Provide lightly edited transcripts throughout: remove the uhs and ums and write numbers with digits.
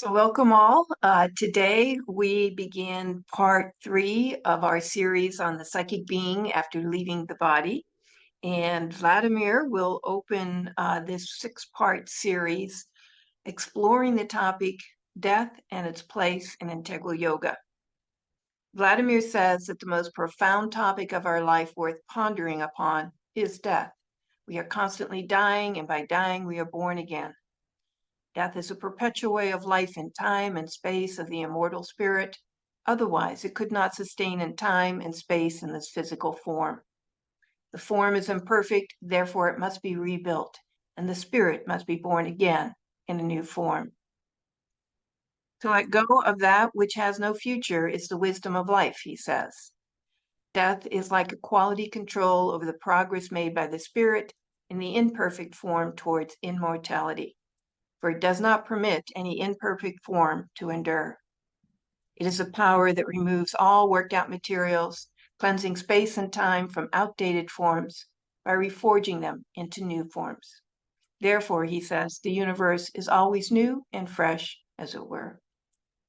So welcome all. Today we begin part 3 of our series on the psychic being after leaving the body. And Vladimir will open this 6-part series exploring the topic death and its place in integral yoga. Vladimir says that the most profound topic of our life worth pondering upon is death. We are constantly dying, and by dying we are born again. Death is a perpetual way of life in time and space of the immortal spirit. Otherwise, it could not sustain in time and space in this physical form. The form is imperfect, therefore it must be rebuilt, and the spirit must be born again in a new form. To let go of that which has no future is the wisdom of life, he says. Death is like a quality control over the progress made by the spirit in the imperfect form towards immortality, for it does not permit any imperfect form to endure. It is a power that removes all worked out materials, cleansing space and time from outdated forms by reforging them into new forms. Therefore, he says, the universe is always new and fresh, as it were.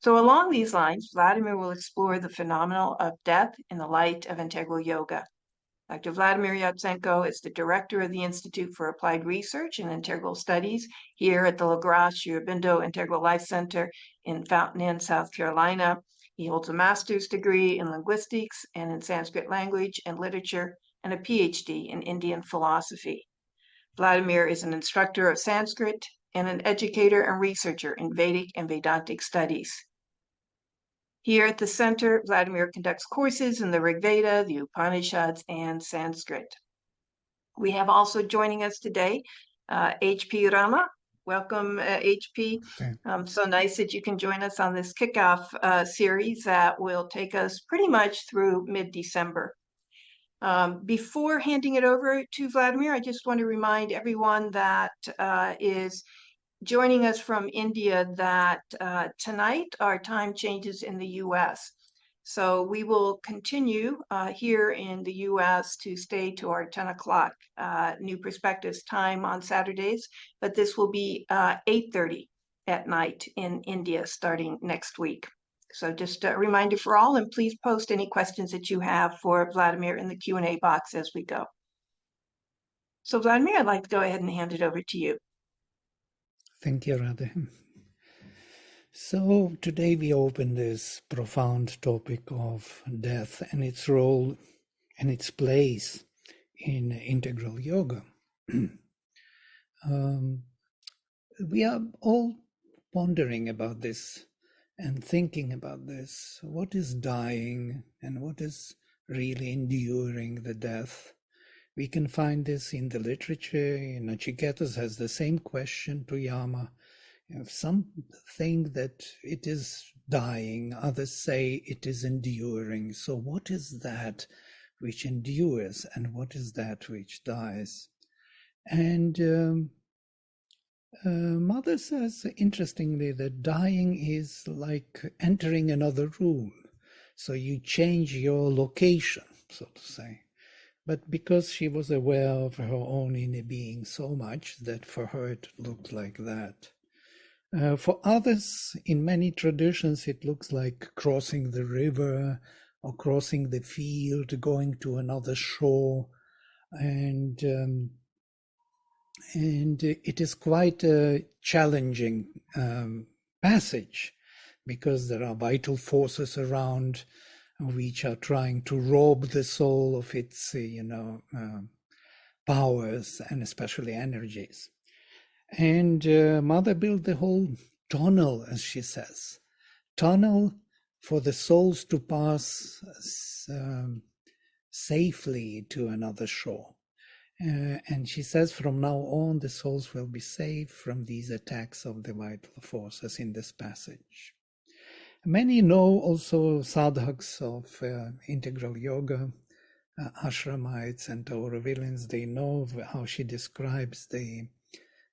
So along these lines, Vladimir will explore the phenomenon of death in the light of integral yoga. Dr. Vladimir Yatsenko is the director of the Institute for Applied Research and Integral Studies here at the LaGrasse Sri Aurobindo Integral Life Center in Fountain Inn, South Carolina. He holds a master's degree in linguistics and in Sanskrit language and literature and a PhD in Indian philosophy. Vladimir is an instructor of Sanskrit and an educator and researcher in Vedic and Vedantic studies. Here at the center, Vladimir conducts courses in the Rig Veda, the Upanishads, and Sanskrit. We have also joining us today, H.P. Rama. Welcome, H.P. Okay. So nice that you can join us on this kickoff series that will take us pretty much through mid-December. Before handing it over to Vladimir, I just want to remind everyone that is joining us from India that tonight our time changes in the US. So we will continue here in the US to stay to our 10 o'clock New Perspectives time on Saturdays, but this will be 8:30 at night in India starting next week. So just a reminder for all, and please post any questions that you have for Vladimir in the Q&A box as we go. So Vladimir, I'd like to go ahead and hand it over to you. Thank you, Radhe. So today we open this profound topic of death and its role and its place in integral yoga. We are all pondering about this and thinking about this. What is dying and what is really enduring the death? We can find this in the literature. Nachiketas has the same question to Yama. Some think that it is dying, others say it is enduring. So what is that which endures and what is that which dies? And Mother says, interestingly, that dying is like entering another room. So you change your location, so to say. But because she was aware of her own inner being so much that for her it looked like that. For others, in many traditions, it looks like crossing the river or crossing the field, going to another shore. And it is quite a challenging passage because there are vital forces around which are trying to rob the soul of its, powers and especially energies. And Mother built the whole tunnel, as she says, tunnel for the souls to pass safely to another shore. And she says from now on the souls will be safe from these attacks of the vital forces in this passage. Many know also sadhaks of integral yoga, ashramites and Aurovillians. They know how she describes the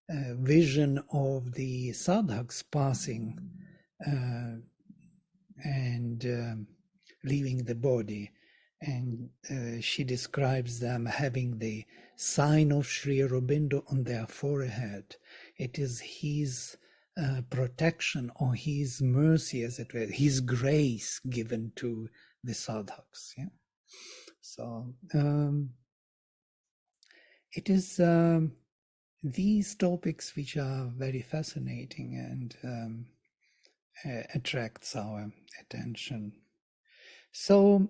vision of the sadhaks passing and leaving the body. And she describes them having the sign of Sri Aurobindo on their forehead. It is his protection or his mercy, as it were, his grace given to the sadhaks. Yeah? So it is these topics which are very fascinating and attracts our attention. So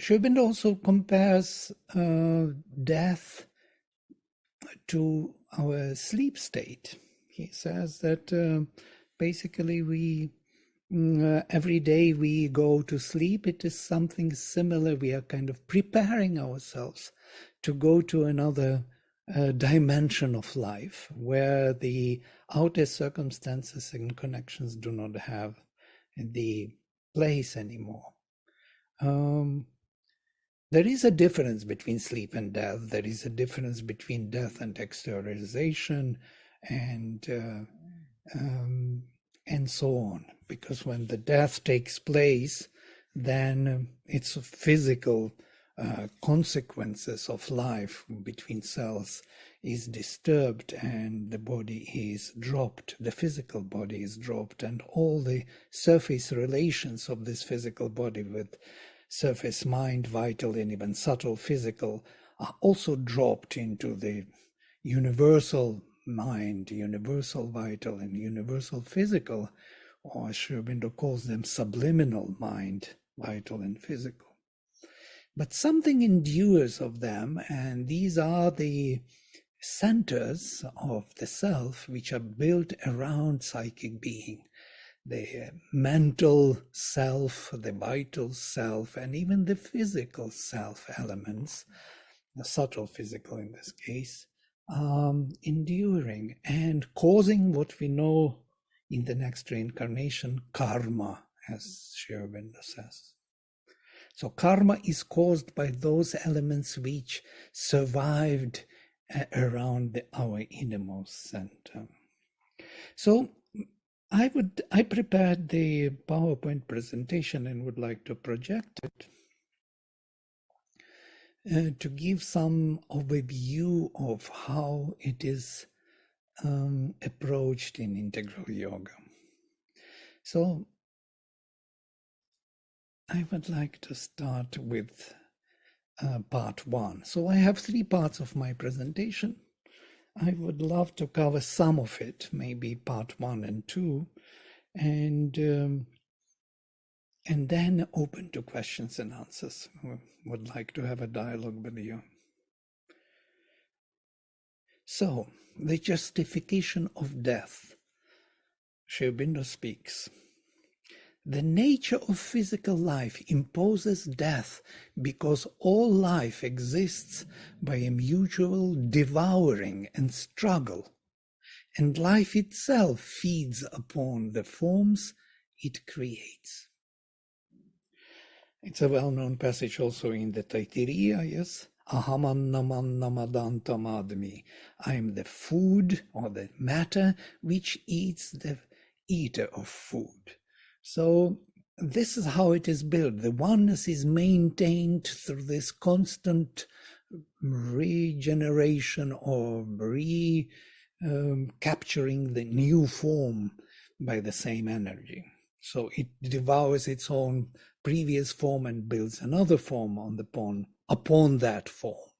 Sri Aurobindo also compares death to our sleep state. He says that basically we every day we go to sleep, it is something similar. We are kind of preparing ourselves to go to another dimension of life where the outer circumstances and connections do not have the place anymore. There is a difference between sleep and death. There is a difference between death and exteriorization and so on. Because when the death takes place, then its physical consequences of life between cells is disturbed and the body is dropped, the physical body is dropped, and all the surface relations of this physical body with surface mind, vital, and even subtle physical are also dropped into the universal mind, universal vital, and universal physical, or as Sri Aurobindo calls them, subliminal mind, vital, and physical. But something endures of them, and these are the centers of the self which are built around psychic being. The mental self, the vital self, and even the physical self elements, the subtle physical in this case, enduring and causing what we know in the next reincarnation, karma, as Sri Aurobindo says. So karma is caused by those elements which survived around our innermost center. So I prepared the PowerPoint presentation and would like to project it to give some overview of how it is approached in integral yoga. So I would like to start with part one. So I have 3 parts of my presentation. I would love to cover some of it, maybe part 1 and 2, and then open to questions and answers. I would like to have a dialogue with you. So, the justification of death. Sri Aurobindo speaks. The nature of physical life imposes death because all life exists by a mutual devouring and struggle, and life itself feeds upon the forms it creates. It's a well-known passage also in the Taittiriya, yes? Ahamannamannamadhantamadmi. I am the food or the matter which eats the eater of food. So this is how it is built. The oneness is maintained through this constant regeneration or capturing the new form by the same energy. So it devours its own previous form and builds another form upon that form.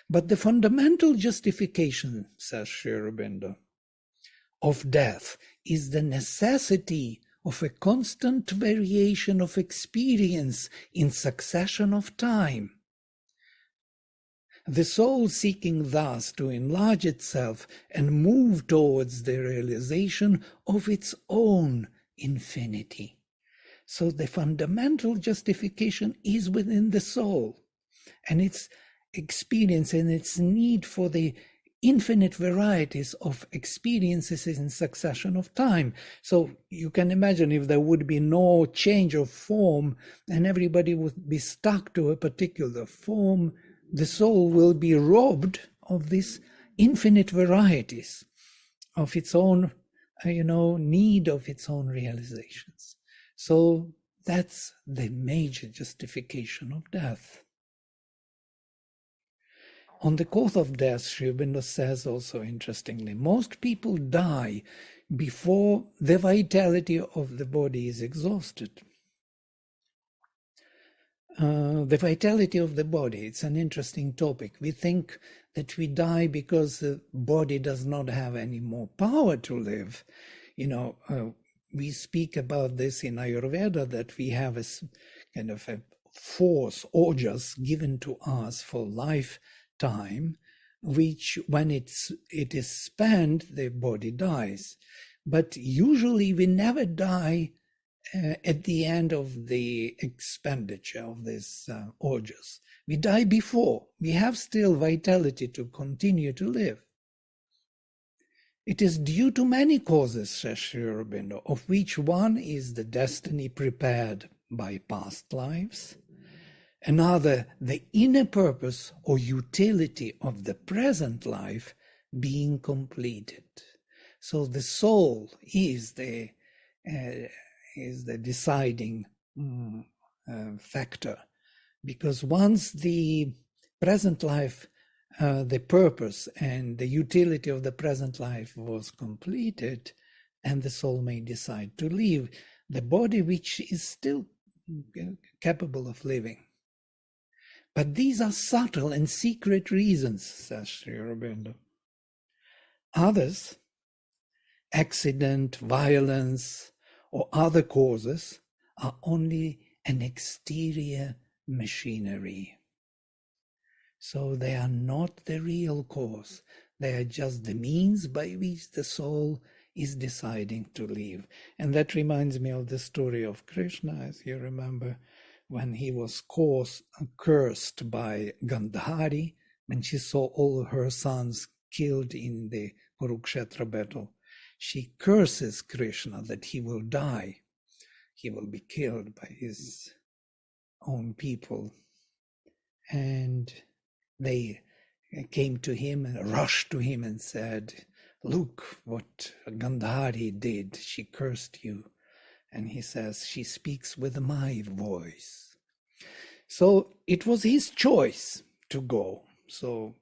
But the fundamental justification, says Sri Aurobindo, of death is the necessity of a constant variation of experience in succession of time. The soul seeking thus to enlarge itself and move towards the realization of its own infinity. So the fundamental justification is within the soul and its experience and its need for the infinite varieties of experiences in succession of time. So you can imagine if there would be no change of form and everybody would be stuck to a particular form, the soul will be robbed of these infinite varieties of its own, need of its own realizations. So that's the major justification of death. On the cause of death, Sri Aurobindo says also interestingly, most people die before the vitality of the body is exhausted. The vitality of the body, it's an interesting topic. We think that we die because the body does not have any more power to live. We speak about this in Ayurveda, that we have a kind of a force, ojas, given to us for lifetime, which when it is spent, the body dies. But usually we never die at the end of the expenditure of this ojas. We die before. We have still vitality to continue to live. It is due to many causes, says Sri Aurobindo, of which one is the destiny prepared by past lives, another the inner purpose or utility of the present life being completed. So the soul is the deciding factor, because once the present life, the purpose and the utility of the present life was completed, and the soul may decide to leave the body, which is still capable of living. But these are subtle and secret reasons, says Sri Aurobindo. Others, accident, violence, or other causes, are only an exterior machinery. So they are not the real cause. They are just the means by which the soul is deciding to live. And that reminds me of the story of Krishna, as you remember, when he was cursed by Gandhari, when she saw all her sons killed in the Kurukshetra battle. She curses Krishna that he will die. He will be killed by his own people. And they came to him and rushed to him and said, "Look what Gandhari did. She cursed you." And he says, "She speaks with my voice." So it was his choice to go. So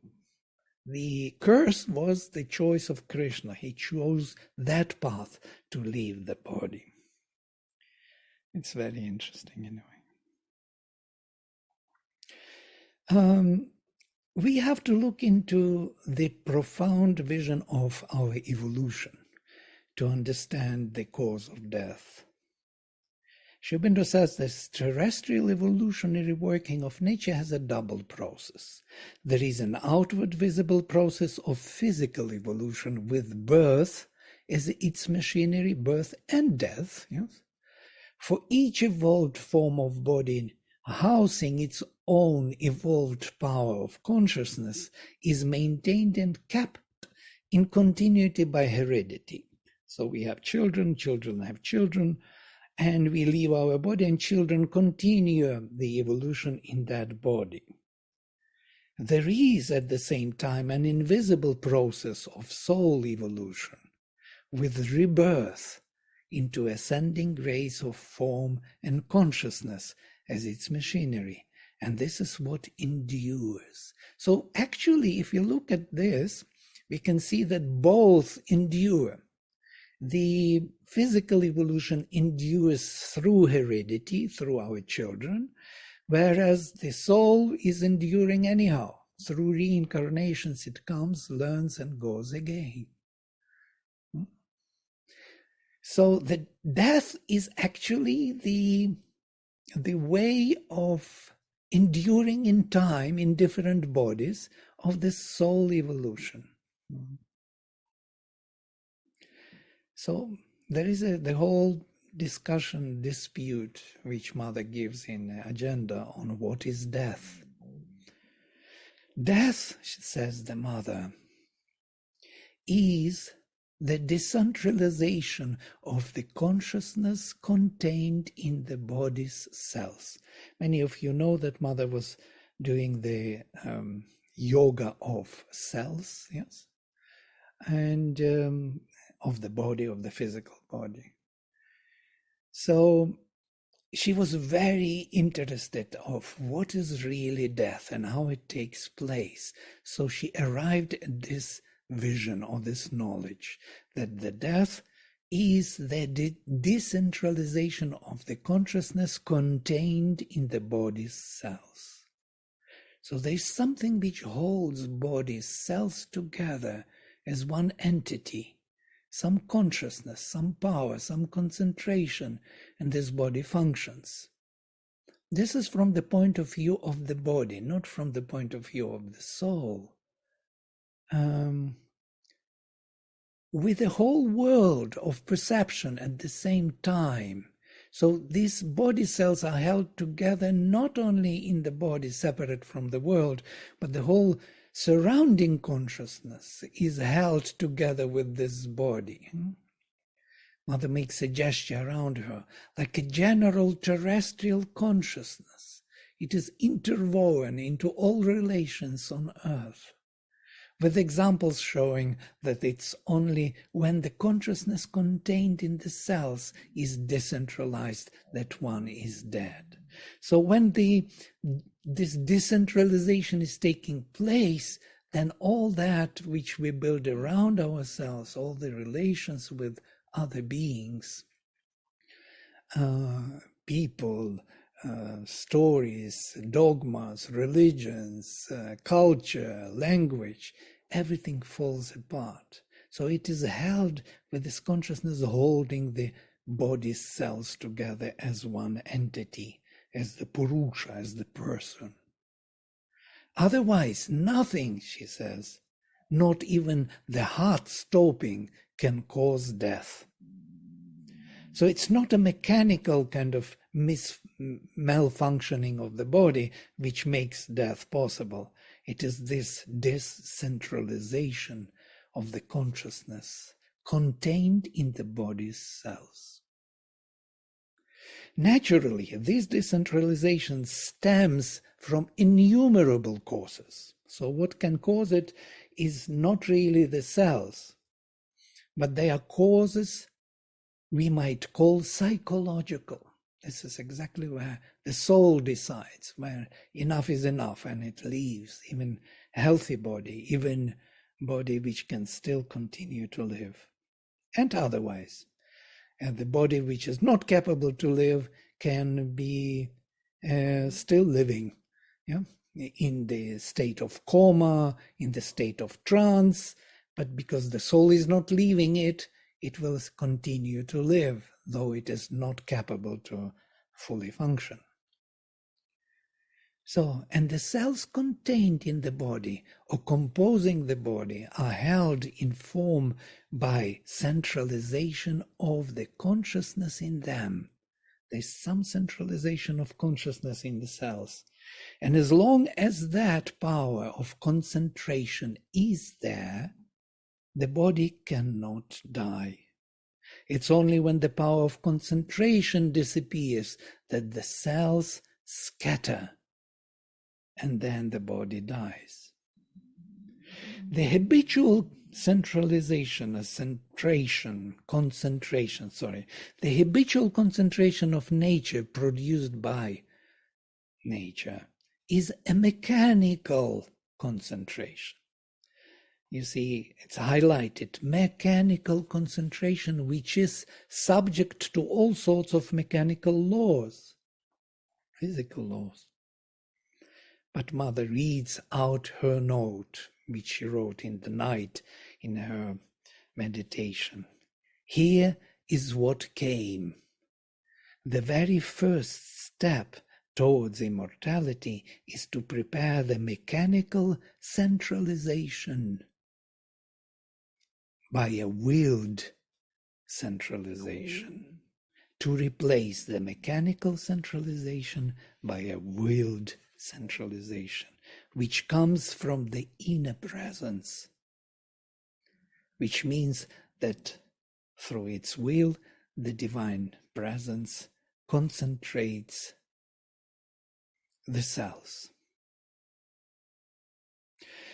the curse was the choice of Krishna. He chose that path to leave the body. It's very interesting anyway. We have to look into the profound vision of our evolution to understand the cause of death. Sri Aurobindo says this terrestrial evolutionary working of nature has a double process. There is an outward visible process of physical evolution with birth as its machinery, birth and death. Yes? For each evolved form of body housing its own evolved power of consciousness is maintained and kept in continuity by heredity. So we have children, children have children, and we leave our body, and children continue the evolution in that body. There is at the same time an invisible process of soul evolution with rebirth into ascending grace of form and consciousness as its machinery. And this is what endures. So actually, if you look at this, we can see that both endure. The physical evolution endures through heredity, through our children, whereas the soul is enduring anyhow. Through reincarnations it comes, learns, and goes again. So the death is actually the way of enduring in time in different bodies of this soul evolution. So there is the whole dispute which Mother gives in Agenda on what is death. Death, says the Mother, is the decentralization of the consciousness contained in the body's cells. Many of you know that Mother was doing the yoga of cells, yes, and of the body, of the physical body. So she was very interested of what is really death and how it takes place. So she arrived at this vision or this knowledge that the death is the decentralization of the consciousness contained in the body's cells. So there's something which holds body's cells together as one entity, some consciousness, some power, some concentration, and this body functions. This is from the point of view of the body, not from the point of view of the soul. With the whole world of perception at the same time. So these body cells are held together not only in the body separate from the world, but the whole surrounding consciousness is held together with this body. Mother makes a gesture around her, like a general terrestrial consciousness. It is interwoven into all relations on earth, with examples showing that it's only when the consciousness contained in the cells is decentralized that one is dead. So when this decentralization is taking place, then all that which we build around ourselves, all the relations with other beings, people, stories, dogmas, religions, culture, language, everything falls apart. So it is held with this consciousness holding the body cells together as one entity, as the Purusha, as the person. Otherwise, nothing, she says, not even the heart stopping, can cause death. So it's not a mechanical kind of malfunctioning of the body which makes death possible. It is this decentralization of the consciousness contained in the body's cells. Naturally, this decentralization stems from innumerable causes. So what can cause it is not really the cells, but they are causes we might call psychological. This is exactly where the soul decides, where enough is enough and it leaves, even a healthy body, even body which can still continue to live, and otherwise. And the body which is not capable to live can be still living, in the state of coma, in the state of trance, but because the soul is not leaving it, it will continue to live, though it is not capable to fully function. So, and the cells contained in the body or composing the body are held in form by centralization of the consciousness in them. There's some centralization of consciousness in the cells. And as long as that power of concentration is there, the body cannot die. It's only when the power of concentration disappears that the cells scatter, and then the body dies. The habitual concentration, the habitual concentration of nature produced by nature is a mechanical concentration. You see, it's highlighted, mechanical concentration, which is subject to all sorts of mechanical laws, physical laws. But Mother reads out her note, which she wrote in the night in her meditation. Here is what came. The very first step towards immortality is to prepare the mechanical centralization by a willed centralization, to replace the mechanical centralization by a willed centralization, which comes from the inner presence, which means that through its will, the divine presence concentrates the cells.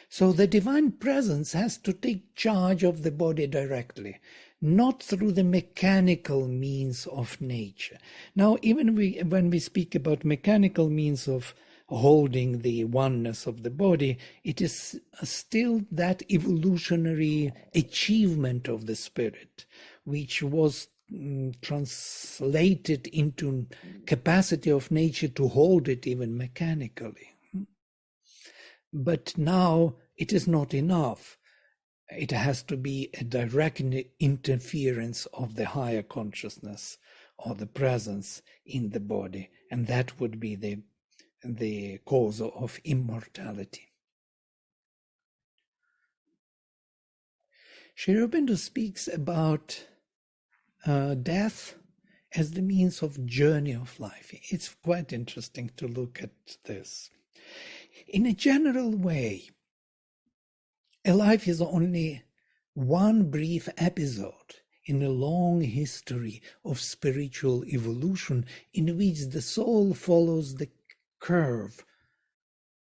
So the divine presence has to take charge of the body directly. not through the mechanical means of nature. Now, even when we speak about mechanical means of holding the oneness of the body, it is still that evolutionary achievement of the spirit, which was translated into capacity of nature to hold it even mechanically. But now it is not enough. It has to be a direct interference of the higher consciousness or the presence in the body, and that would be the cause of immortality. Sri Aurobindo speaks about death as the means of journey of life. It's quite interesting to look at this. In a general way, a life is only one brief episode in a long history of spiritual evolution in which the soul follows the curve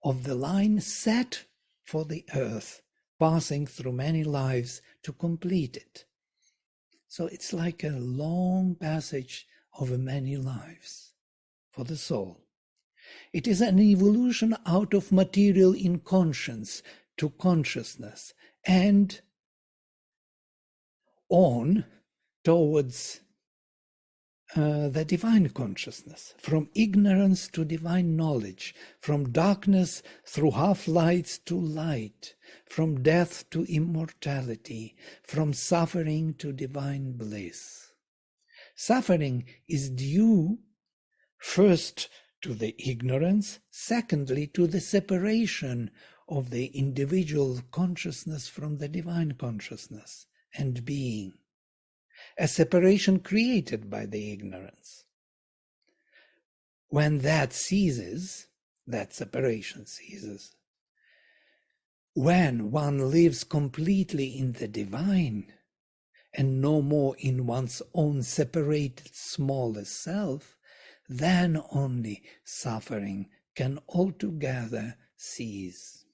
of the line set for the earth, passing through many lives to complete it. So it's like a long passage over many lives for the soul. It is an evolution out of material inconscience to consciousness and on towards the divine consciousness, from ignorance to divine knowledge, from darkness through half-lights to light, from death to immortality, from suffering to divine bliss. Suffering is due first to the ignorance, secondly to the separation of the individual consciousness from the divine consciousness and being, a separation created by the ignorance. When that ceases, that separation ceases, when one lives completely in the divine and no more in one's own separated smallest self, then only suffering can altogether cease.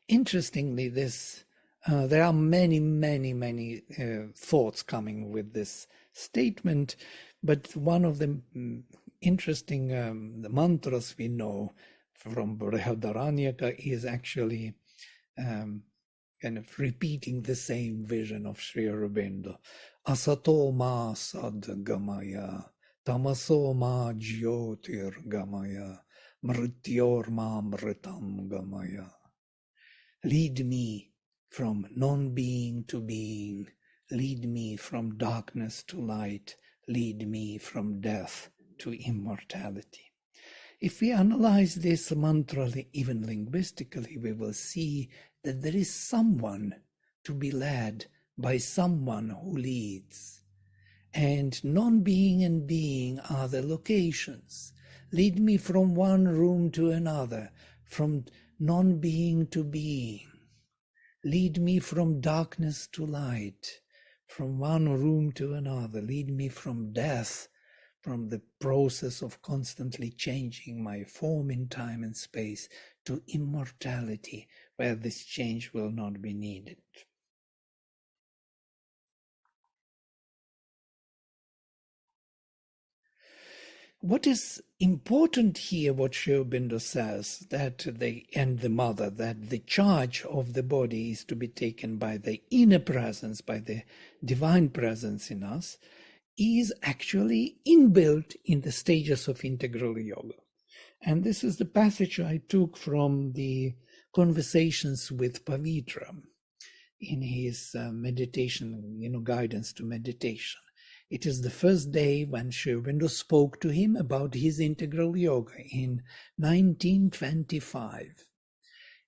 Interestingly, there are many thoughts coming with this statement, but one of the interesting the mantras we know from Brihadaranyaka is actually kind of repeating the same vision of Sri Aurobindo. Asato ma sadgamaya, tamaso ma jyotir gamaya, mrityor ma mritam gamaya. Lead me from non-being to being, lead me from darkness to light, lead me from death to immortality. If we analyze this mantra even linguistically, we will see that there is someone to be led by someone who leads. And non-being and being are the locations. Lead me from one room to another, from non-being to being. Lead me from darkness to light, from one room to another. Lead me from death, from the process of constantly changing my form in time and space, to immortality, where this change will not be needed. What is important here, what Sri Aurobindo says, that the mother, that the charge of the body is to be taken by the inner presence, by the divine presence in us, is actually inbuilt in the stages of integral yoga. And this is the passage I took from the Conversations with Pavitra in his meditation, guidance to meditation. It is the first day when Sri Aurobindo spoke to him about his integral yoga in 1925.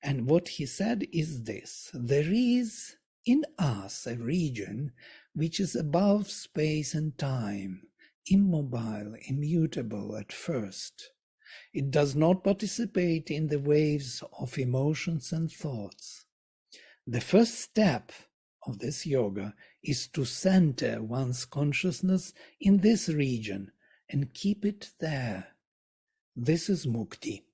And what he said is this: there is in us a region which is above space and time, immobile, immutable at first. It does not participate in the waves of emotions and thoughts. The first step of this yoga is to center one's consciousness in this region and keep it there. This is mukti.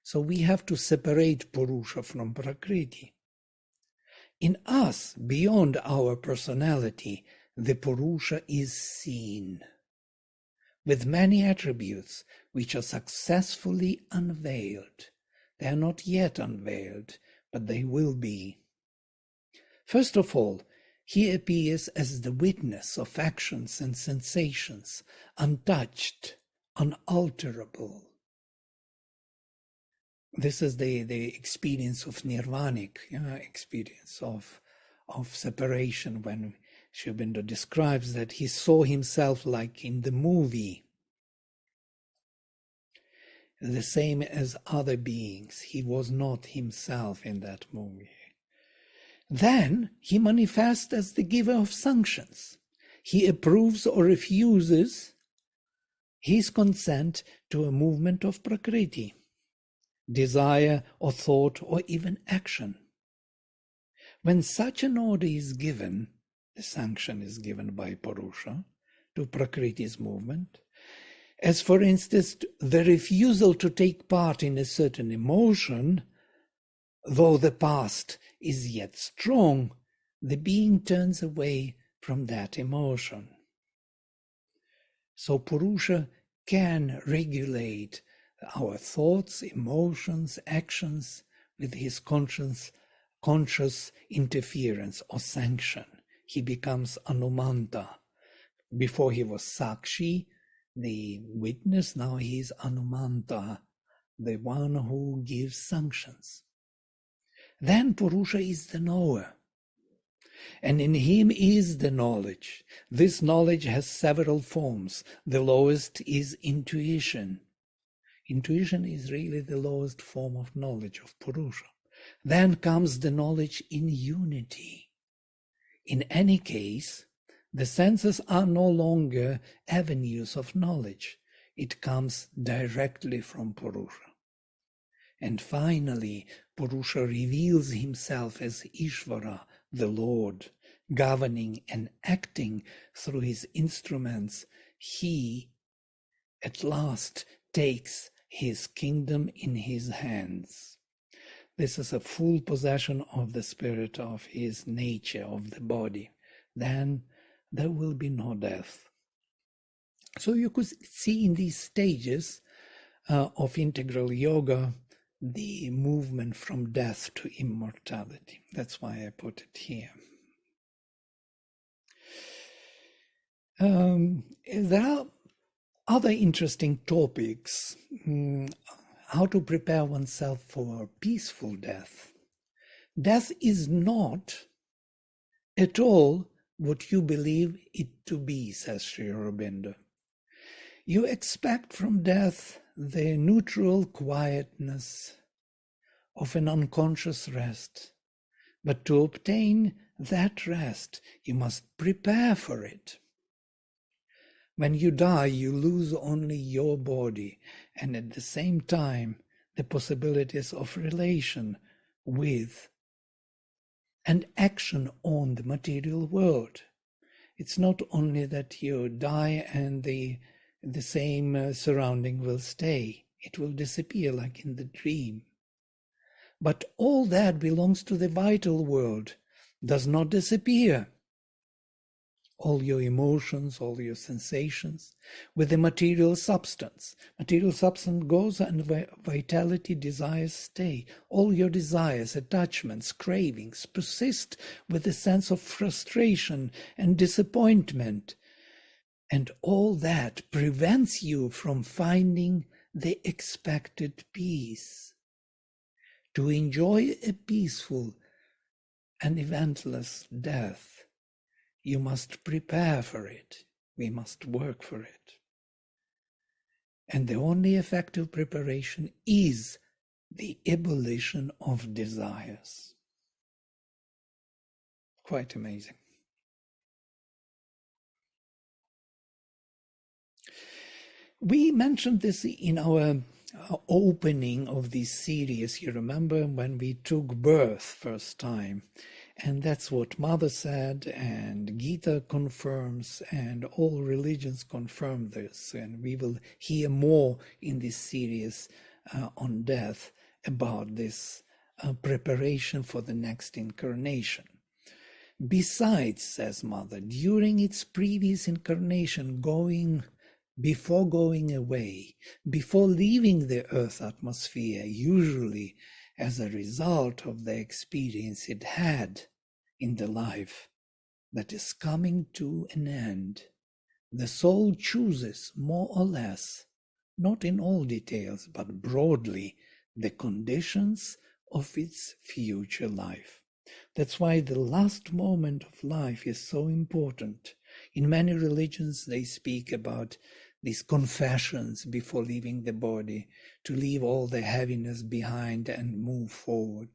So we have to separate Purusha from Prakriti. In us, beyond our personality, the Purusha is seen, with many attributes which are successfully unveiled. They are not yet unveiled, but they will be. First of all, he appears as the witness of actions and sensations, untouched, unalterable. This is the experience of nirvanic experience of separation, when Sri Aurobindo describes that he saw himself like in the movie, the same as other beings. He was not himself in that movie. Then he manifests as the giver of sanctions. He approves or refuses his consent to a movement of Prakriti, desire or thought or even action. When such an order is given, the sanction is given by Purusha to Prakriti's movement, as for instance the refusal to take part in a certain emotion, though the past is yet strong, the being turns away from that emotion. So Purusha can regulate our thoughts, emotions, actions with his conscious interference or sanction. He becomes Anumanta. Before he was Sakshi, the witness. Now he is Anumanta, the one who gives sanctions. Then Purusha is the knower, and in him is the knowledge. This knowledge has several forms. The lowest is intuition. Intuition is really the lowest form of knowledge of Purusha. Then comes the knowledge in unity. In any case, the senses are no longer avenues of knowledge. It comes directly from Purusha. And finally, Purusha reveals himself as Ishvara, the Lord, governing and acting through his instruments. He, at last, takes his kingdom in his hands. This is a full possession of the spirit, of his nature, of the body. Then there will be no death. So you could see in these stages of integral yoga the movement from death to immortality. That's why I put it here. There are other interesting topics. How to prepare oneself for peaceful death. Death is not at all what you believe it to be, says Sri Aurobindo. You expect from death the neutral quietness of an unconscious rest. But to obtain that rest, you must prepare for it. When you die, you lose only your body, and at the same time, the possibilities of relation with and action on the material world. It's not only that you die and the same surrounding will stay. It will disappear like in the dream. But all that belongs to the vital world, does not disappear. All your emotions, all your sensations, with the material substance. Material substance goes and vitality, desires stay. All your desires, attachments, cravings persist with a sense of frustration and disappointment. And all that prevents you from finding the expected peace. To enjoy a peaceful and eventless death, you must prepare for it. We must work for it. And the only effective preparation is the abolition of desires. Quite amazing. We mentioned this in our opening of this series. You remember when we took birth first time. And that's what Mother said, and Gita confirms, and all religions confirm this. And we will hear more in this series on death about this preparation for the next incarnation. Besides, says Mother, during its previous incarnation, before going away, before leaving the Earth atmosphere, usually as a result of the experience it had in the life that is coming to an end, the soul chooses more or less, not in all details, but broadly, the conditions of its future life. That's why the last moment of life is so important. In many religions, they speak about these confessions before leaving the body, to leave all the heaviness behind and move forward,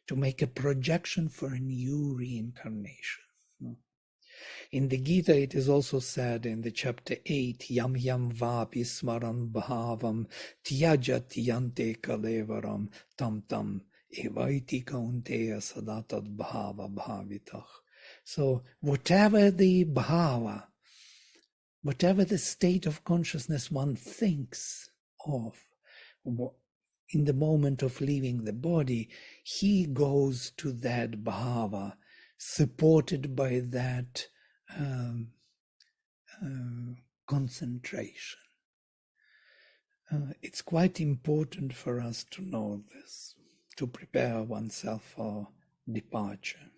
to make a projection for a new reincarnation. In the Gita, it is also said in the chapter 8, Yam yam vapi smaran bhavam tyajat yante kalevaram tam tam evaiti kaunteya sadatad bhava bhavitach. So whatever the bhava, whatever the state of consciousness one thinks of in the moment of leaving the body, he goes to that bhava, supported by that concentration. It's quite important for us to know this, to prepare oneself for departure.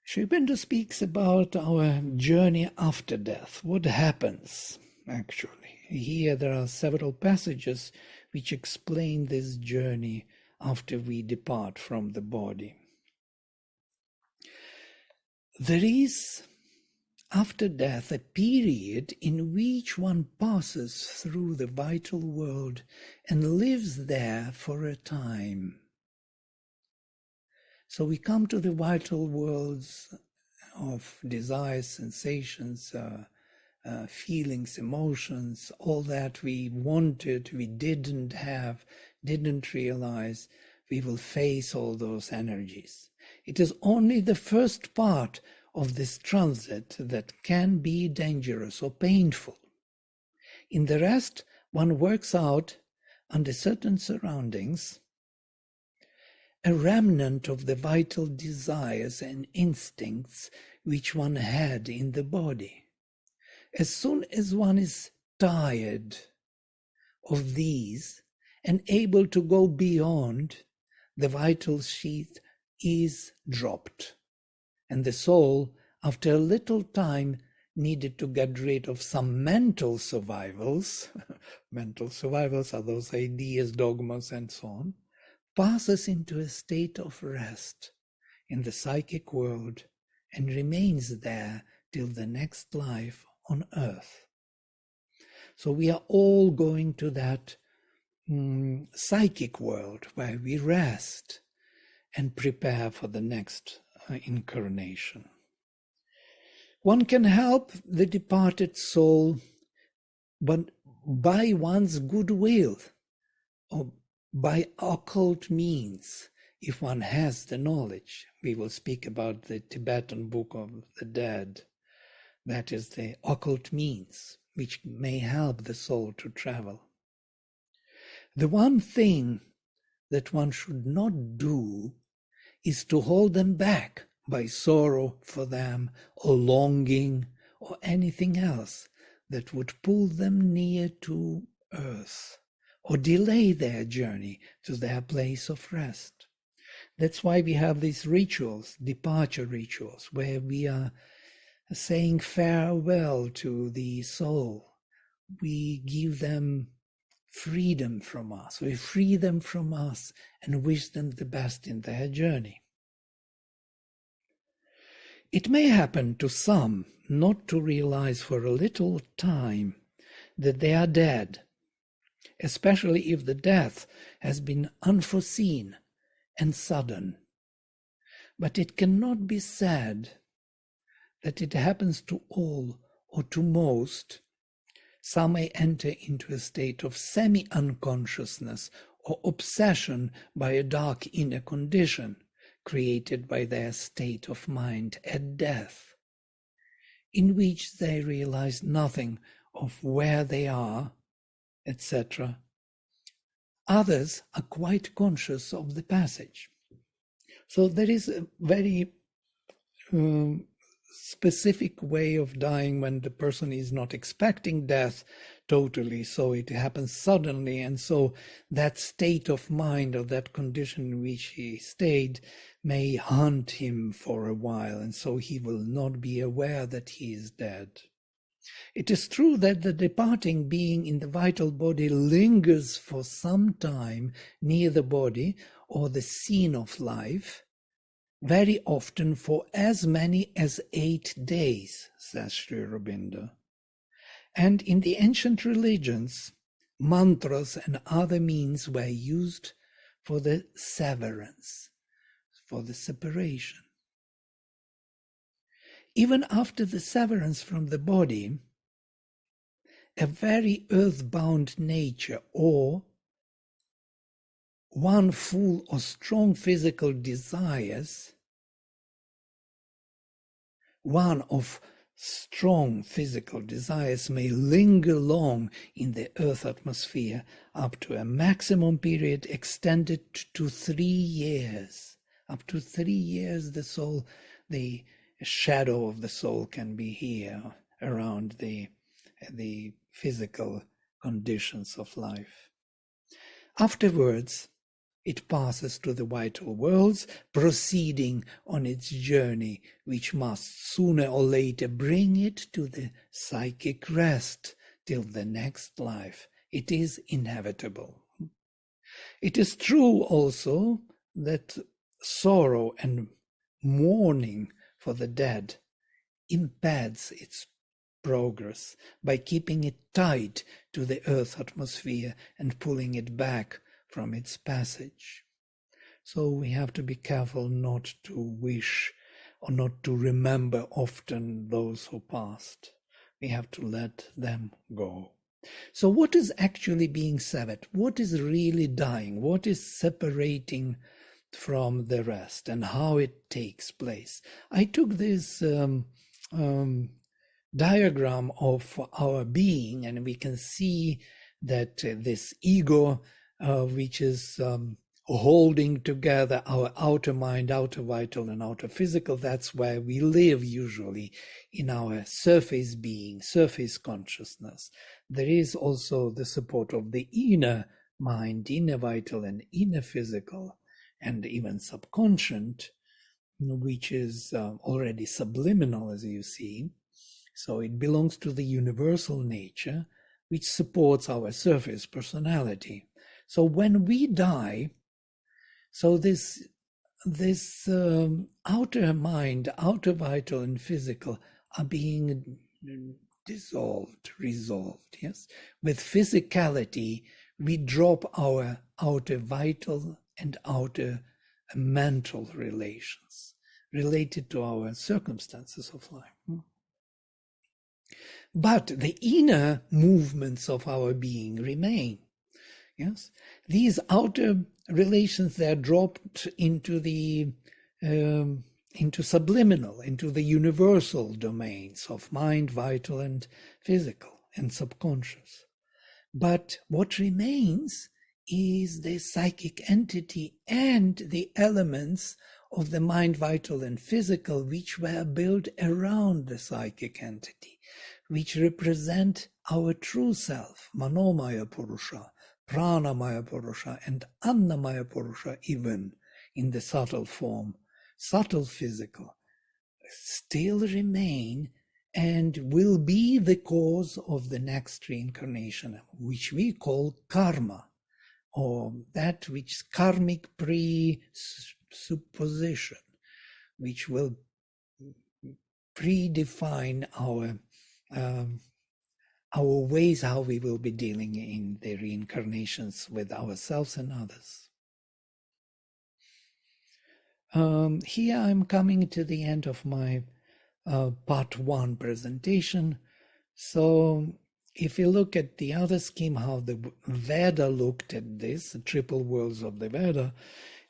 Sri Aurobindo speaks about our journey after death. What happens, actually? Here there are several passages which explain this journey after we depart from the body. There is, after death, a period in which one passes through the vital world and lives there for a time. So we come to the vital worlds of desires, sensations, feelings, emotions, all that we wanted, we didn't have, didn't realize. We will face all those energies. It is only the first part of this transit that can be dangerous or painful. In the rest, one works out, under certain surroundings, a remnant of the vital desires and instincts which one had in the body. As soon as one is tired of these and able to go beyond, the vital sheath is dropped, and the soul, after a little time, needed to get rid of some mental survivals. Mental survivals are those ideas, dogmas, and so on, passes into a state of rest in the psychic world and remains there till the next life on earth. So we are all going to that psychic world where we rest and prepare for the next incarnation. One can help the departed soul, but by one's goodwill or by occult means, if one has the knowledge. We will speak about the Tibetan Book of the Dead. That is the occult means which may help the soul to travel. The one thing that one should not do is to hold them back by sorrow for them or longing or anything else that would pull them near to earth or delay their journey to their place of rest. That's why we have these rituals, departure rituals, where we are saying farewell to the soul. We give them freedom from us. We free them from us and wish them the best in their journey. It may happen to some not to realize for a little time that they are dead, especially if the death has been unforeseen and sudden. But it cannot be said that it happens to all or to most. Some may enter into a state of semi-unconsciousness or obsession by a dark inner condition created by their state of mind at death, in which they realize nothing of where they are etc. Others are quite conscious of the passage. So there is a very specific way of dying when the person is not expecting death totally, so it happens suddenly, and so that state of mind or that condition in which he stayed may haunt him for a while, and so he will not be aware that he is dead. It is true that the departing being in the vital body lingers for some time near the body or the scene of life, very often for as many as 8 days, says Sri Aurobindo. And in the ancient religions, mantras and other means were used for the severance, for the separation. Even after the severance from the body, a very earthbound nature or one full of strong physical desires, one of strong physical desires may linger long in the earth atmosphere up to a maximum period extended to 3 years. Up to 3 years the soul, the shadow of the soul can be here around the physical conditions of life. Afterwards, it passes to the vital worlds, proceeding on its journey, which must sooner or later bring it to the psychic rest till the next life. It is inevitable. It is true also that sorrow and mourning for the dead impedes its progress by keeping it tied to the earth atmosphere and pulling it back from its passage. So we have to be careful not to wish or not to remember often those who passed. We have to let them go. So what is actually being severed? What is really dying? What is separating from the rest and how it takes place? I took this diagram of our being, and we can see that this ego, which is holding together our outer mind, outer vital and outer physical, that's where we live usually in our surface being, surface consciousness. There is also the support of the inner mind, inner vital and inner physical, and even subconscious, which is already subliminal, as you see. So it belongs to the universal nature, which supports our surface personality. So when we die, so this outer mind, outer vital and physical are being dissolved, resolved, yes? With physicality, we drop our outer vital and outer mental relations related to our circumstances of life. But the inner movements of our being remain. Yes, these outer relations, they are dropped into the into subliminal, into the universal domains of mind, vital, and physical, and subconscious. But what remains is the psychic entity and the elements of the mind, vital, and physical, which were built around the psychic entity, which represent our true self, Manomaya Purusha, Pranamaya Purusha, and Annamaya Purusha, even in the subtle form, subtle physical, still remain and will be the cause of the next reincarnation, which we call karma, or that which is karmic presupposition, which will predefine our ways how we will be dealing in the reincarnations with ourselves and others. Here I'm coming to the end of my part 1 presentation. So if you look at the other scheme, how the Veda looked at this, the triple worlds of the Veda,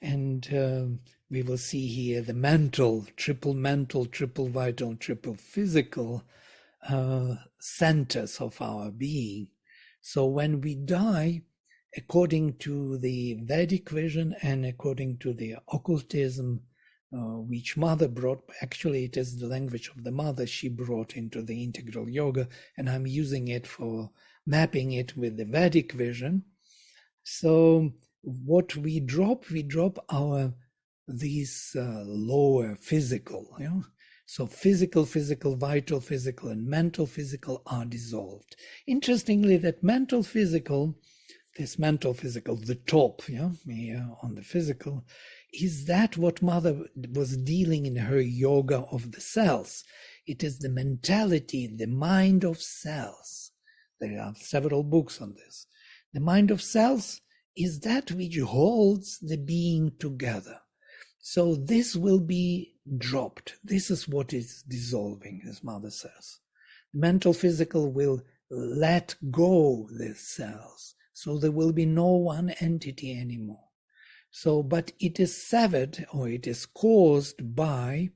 and we will see here the mental, triple vital, triple physical centers of our being. So when we die, according to the Vedic vision and according to the occultism, which Mother brought, actually it is the language of the Mother she brought into the integral yoga, and I'm using it for mapping it with the Vedic vision. So what we drop our these lower physical, so physical, vital, physical, and mental physical are dissolved. Interestingly, that mental physical, the top, on the physical, is that what Mother was dealing in her yoga of the cells. It is the mentality, the mind of cells. There are several books on this. The mind of cells is that which holds the being together. So this will be dropped. This is what is dissolving, as Mother says. Mental physical will let go the cells. So there will be no one entity anymore. So, but it is severed, or it is caused by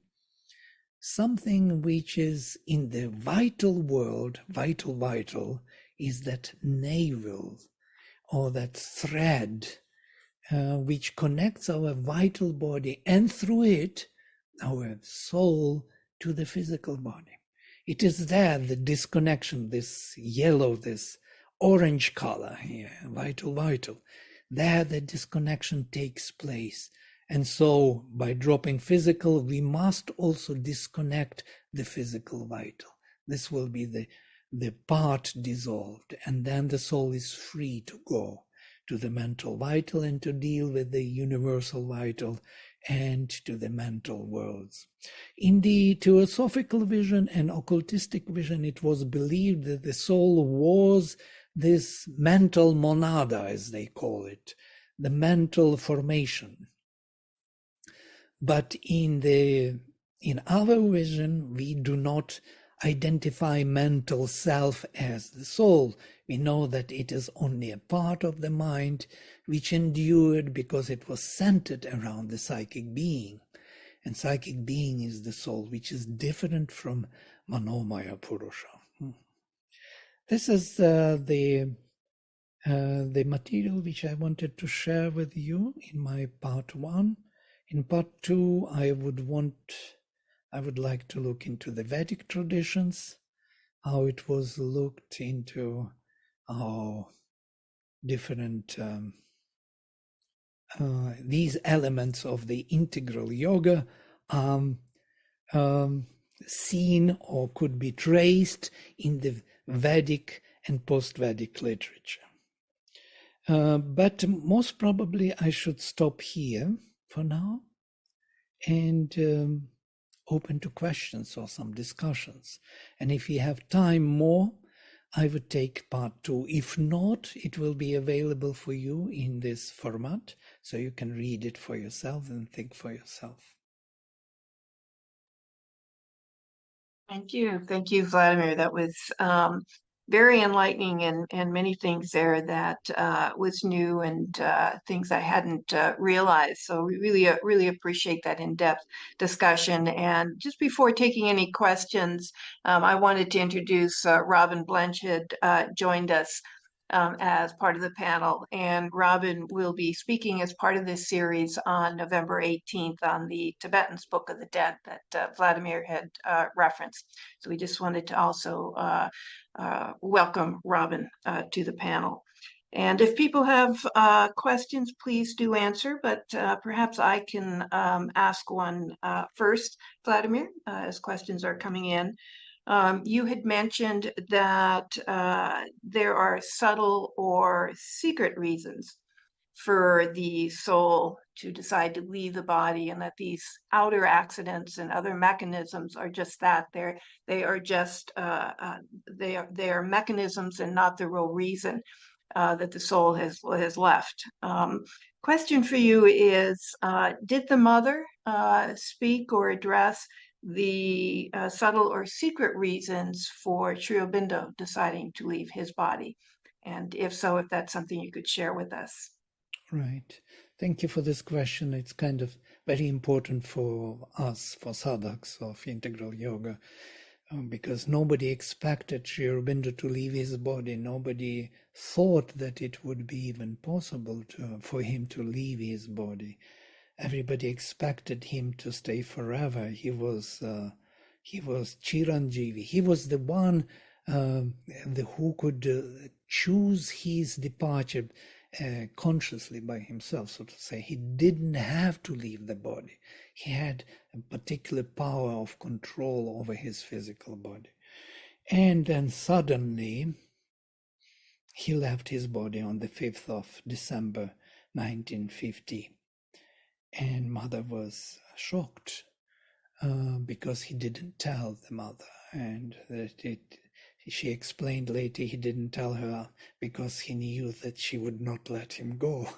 something which is in the vital world, vital, is that navel, or that thread, which connects our vital body, and through it, our soul, to the physical body. It is there, the disconnection, this yellow, this orange color here, vital. There the disconnection takes place. And so by dropping physical, we must also disconnect the physical vital. This will be the part dissolved, and then the soul is free to go to the mental vital and to deal with the universal vital and to the mental worlds. In the theosophical vision and occultistic vision, it was believed that the soul was this mental monada, as they call it, the mental formation. But in our vision, we do not identify mental self as the soul. We know that it is only a part of the mind which endured because it was centered around the psychic being. And psychic being is the soul, which is different from Manomaya Purusha. This is the material which I wanted to share with you in my part 1. In part 2, I would like to look into the Vedic traditions, how it was looked into, how different these elements of the integral yoga seen or could be traced in the Vedic and post-Vedic literature. But most probably I should stop here for now and open to questions or some discussions. And if you have time more, I would take part 2. If not, it will be available for you in this format, so you can read it for yourself and think for yourself. Thank you, Vladimir. That was very enlightening, and many things there that was new and things I hadn't realized. So we really appreciate that in-depth discussion. And just before taking any questions, I wanted to introduce Robin Blench had joined us as part of the panel. And Robin will be speaking as part of this series on November 18th on the Tibetan's Book of the Dead that Vladimir had referenced. So we just wanted to also welcome Robin to the panel. And if people have questions, please do answer, but perhaps I can ask one first, Vladimir, as questions are coming in. You had mentioned that there are subtle or secret reasons for the soul to decide to leave the body, and that these outer accidents and other mechanisms are just that. They are just they are mechanisms and not the real reason that the soul has left. Question for you is, did the mother speak or address the subtle or secret reasons for Sri Aurobindo deciding to leave his body? And if so, if that's something you could share with us. Right. Thank you for this question. It's kind of very important for us, for sadhaks of integral yoga. because nobody expected Sri Aurobindo to leave his body. Nobody thought that it would be even possible for him to leave his body. Everybody expected him to stay forever. He was Chiranjeevi. He was the one who could choose his departure consciously by himself, so to say. He didn't have to leave the body. He had a particular power of control over his physical body. And then suddenly he left his body on the 5th of December 1950. And mother was shocked because he didn't tell the mother. And she explained later he didn't tell her because he knew that she would not let him go.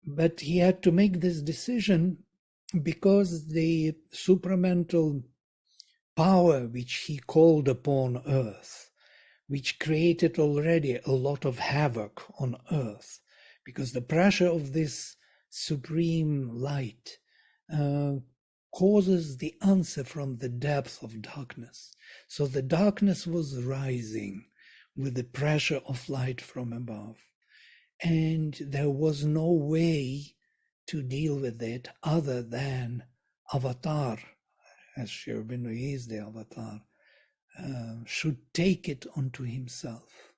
But he had to make this decision because the supramental power which he called upon earth, which created already a lot of havoc on earth, because the pressure of this supreme light causes the answer from the depth of darkness. So the darkness was rising with the pressure of light from above. And there was no way to deal with it other than avatar, as Sri Aurobindo is the avatar, should take it onto himself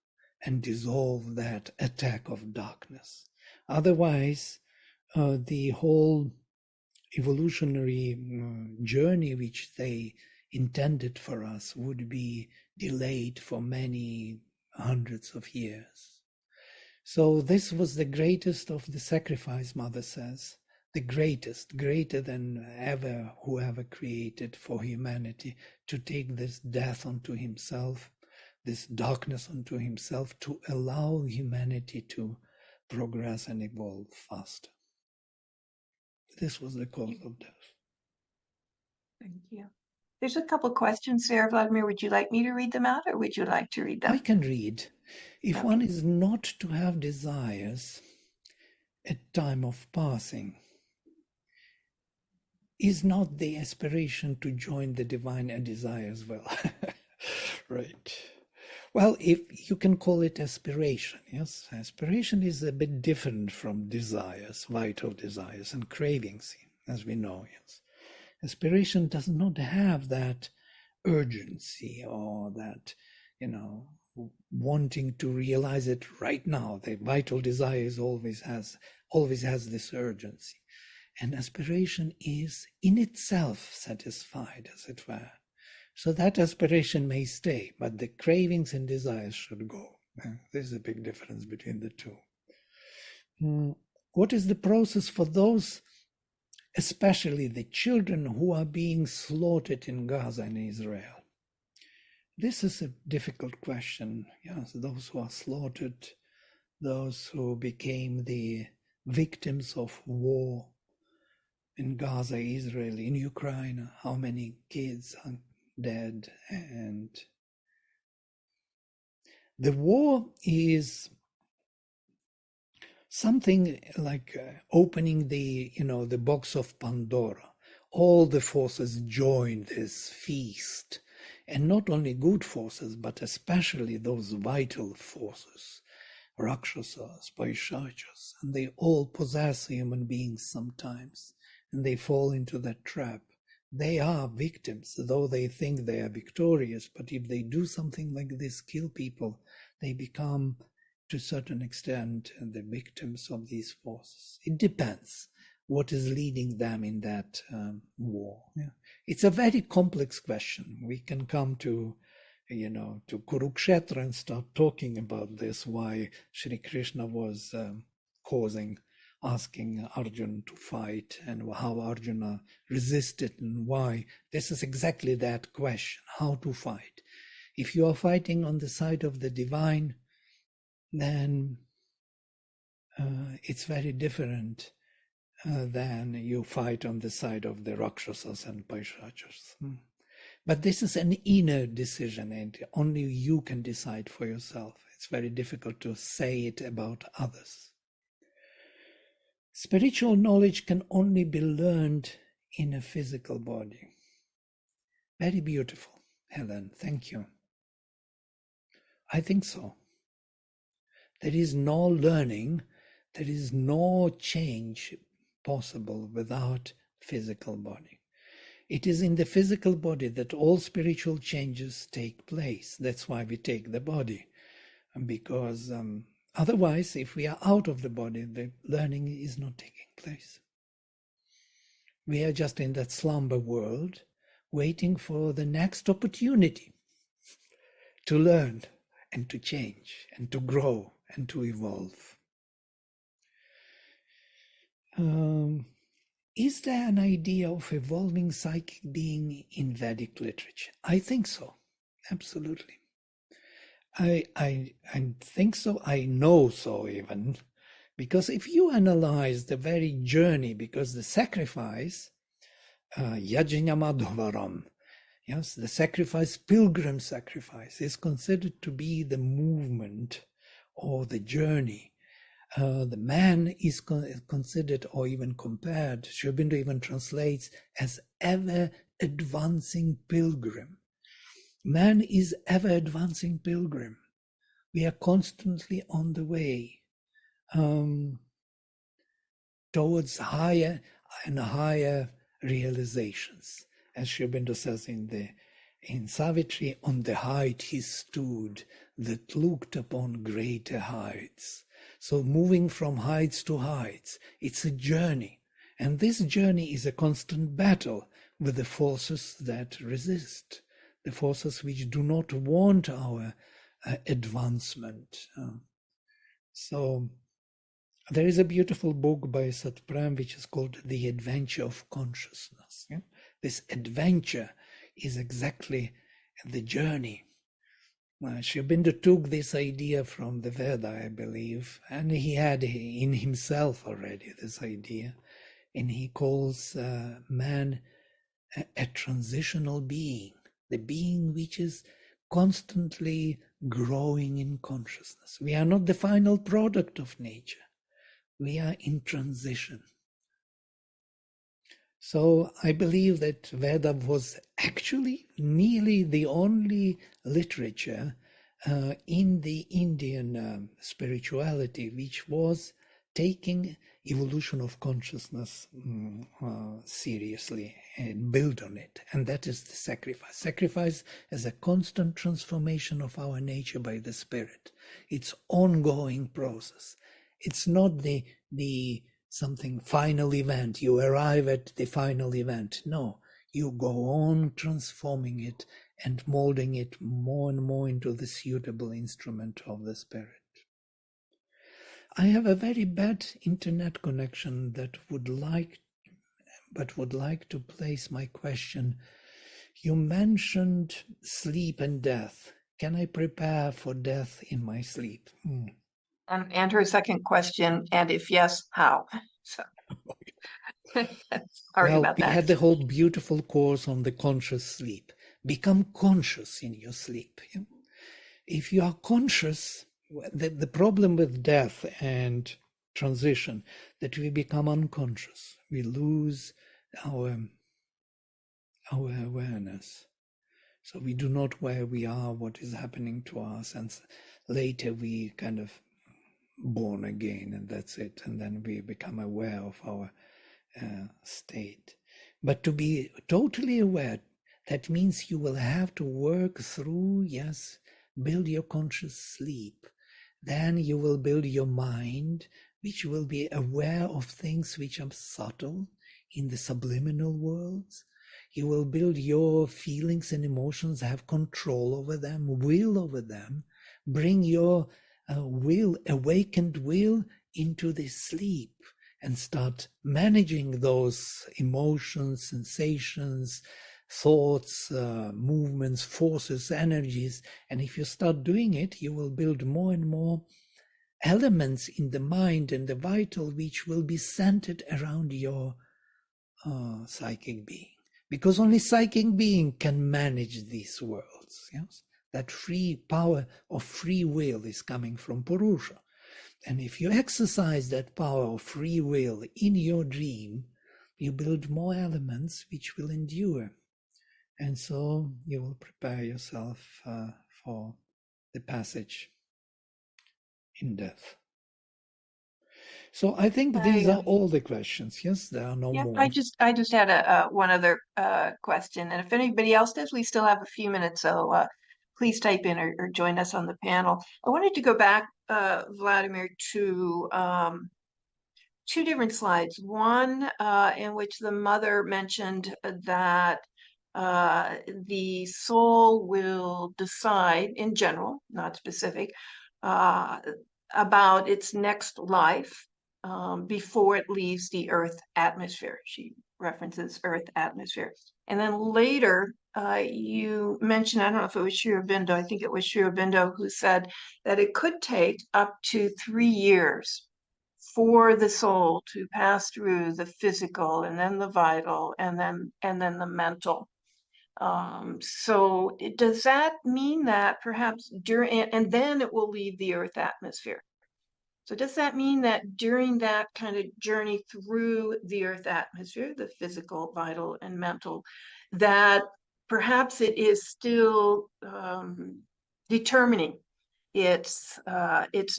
and dissolve that attack of darkness. Otherwise, the whole evolutionary journey which they intended for us would be delayed for many hundreds of years. So this was the greatest of the sacrifice, Mother says, the greatest, greater than ever whoever created for humanity, to take this death onto himself, this darkness onto himself, to allow humanity to progress and evolve faster. This was the cause of death. Thank you. There's a couple questions there, Vladimir. Would you like me to read them out, or would you like to read them? I can read. If one is not to have desires at time of passing, is not the aspiration to join the divine a desire as well? Right. Well, if you can call it aspiration, yes. Aspiration is a bit different from desires, vital desires and cravings, as we know, yes. Aspiration does not have that urgency or that, wanting to realize it right now. The vital desire always has this urgency. And aspiration is in itself satisfied, as it were. So that aspiration may stay, but the cravings and desires should go. There's a big difference between the two. What is the process for those, especially the children who are being slaughtered in Gaza and Israel? This is a difficult question. Yes, those who are slaughtered, those who became the victims of war in Gaza, Israel, in Ukraine, how many kids are dead? And the war is something like opening the box of Pandora. All the forces join this feast, and not only good forces, but especially those vital forces, Rakshasas, Paishachas, and they all possess human beings sometimes, and they fall into that trap. They are victims, though they think they are victorious, but if they do something like this, kill people, they become, to a certain extent, the victims of these forces. It depends what is leading them in that war. Yeah. It's a very complex question. We can come to Kurukshetra and start talking about this, why Sri Krishna was asking Arjuna to fight, and how Arjuna resisted, and why. This is exactly that question, how to fight. If you are fighting on the side of the divine, then it's very different than you fight on the side of the Rakshasas and Paishachas. But this is an inner decision, and only you can decide for yourself. It's very difficult to say it about others. Spiritual knowledge can only be learned in a physical body. Very beautiful. Helen. Thank you. I think so. There is no learning, there is no change possible without physical body. It is in the physical body that all spiritual changes take place. That's why we take the body. Because otherwise, if we are out of the body, the learning is not taking place. We are just in that slumber world, waiting for the next opportunity to learn and to change and to grow and to evolve. Is there an idea of evolving psychic being in Vedic literature? I think so, absolutely. I think so, I know so even, because if you analyze the very journey, because the sacrifice, Yajnamadhavaram, yes, the sacrifice, pilgrim sacrifice, is considered to be the movement or the journey. The man is considered or even compared, Sri Aurobindo even translates, as ever advancing pilgrim. Man is ever advancing pilgrim. We are constantly on the way towards higher and higher realizations. As Sri Aurobindo says in Savitri, on the height he stood that looked upon greater heights. So moving from heights to heights, it's a journey. And this journey is a constant battle with the forces that resist, the forces which do not want our advancement. So there is a beautiful book by Satprem which is called The Adventure of Consciousness. Yeah? This adventure is exactly the journey. Sri Aurobindo took this idea from the Veda, I believe, and he had in himself already this idea, and he calls man a transitional being, the being which is constantly growing in consciousness. We are not the final product of nature. We are in transition. So I believe that Veda was actually nearly the only literature in the Indian spirituality which was taking evolution of consciousness seriously and build on it. And that is the sacrifice. Sacrifice as a constant transformation of our nature by the spirit. It's ongoing process. It's not the something final event. You arrive at the final event. No, you go on transforming it and molding it more and more into the suitable instrument of the spirit. I have a very bad internet connection that would like to place my question. You mentioned sleep and death. Can I prepare for death in my sleep? And her second question, and if yes, how? So, sorry about We that. had the whole beautiful course on the conscious sleep. Become conscious in your sleep. Yeah? If you are conscious, the problem with death and transition, that we become unconscious. We lose our awareness. So we do not where we are, what is happening to us, and later we kind of born again, and that's it. And then we become aware of our state. But to be totally aware, that means you will have to work through, yes, build your conscious sleep. Then you will build your mind, which will be aware of things which are subtle in the subliminal worlds. You will build your feelings and emotions, have control over them, will over them, bring your will, awakened will, into the sleep and start managing those emotions, sensations, thoughts, movements, forces, energies. And if you start doing it, you will build more and more elements in the mind and the vital which will be centered around your psychic being. Because only psychic being can manage these worlds. Yes? That free power of free will is coming from Purusha. And if you exercise that power of free will in your dream, you build more elements which will endure. And so you will prepare yourself for the passage in death. So I think these I are all the questions. Yes, there are no Yeah, more. I just had a one other question, and if anybody else does, we still have a few minutes, so please type in or join us on the panel. I wanted to go back, Vladimir, to two different slides. One in which the mother mentioned that the soul will decide, in general, not specific, uh, about its next life before it leaves the Earth atmosphere. She references Earth atmosphere. And then later, you mentioned, I don't know if it was Sri Aurobindo, I think it was Sri Aurobindo who said that it could take up to 3 years for the soul to pass through the physical and then the vital and then the mental. So does that mean that perhaps during, and then it will leave the Earth atmosphere? So does that mean that during that kind of journey through the Earth atmosphere, the physical, vital, and mental, that perhaps it is still determining its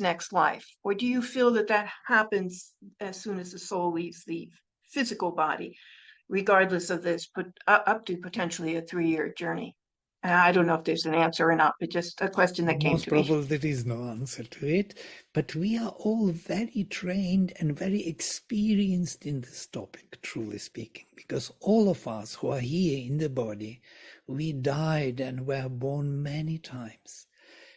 next life? Or do you feel that that happens as soon as the soul leaves the physical body, regardless of this, up to potentially a 3-year journey? I don't know if there's an answer or not, but just a question that came Most to me. probably there is no answer to it, but we are all very trained and very experienced in this topic, truly speaking, because all of us who are here in the body, we died and were born many times.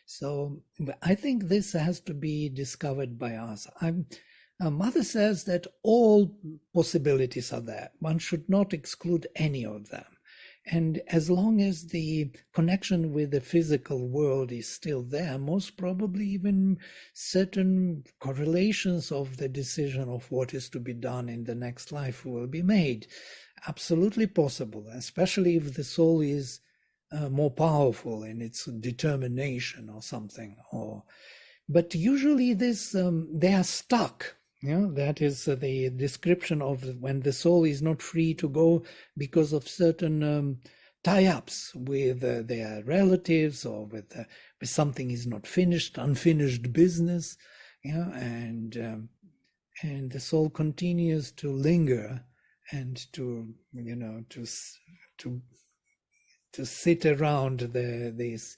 So I think this has to be discovered by us. Mother says that all possibilities are there. One should not exclude any of them. And as long as the connection with the physical world is still there, most probably even certain correlations of the decision of what is to be done in the next life will be made. Absolutely possible, especially if the soul is more powerful in its determination or something. But usually they are stuck. That is the description of when the soul is not free to go because of certain tie-ups with their relatives or with something is not finished, unfinished business, and the soul continues to linger and to sit around this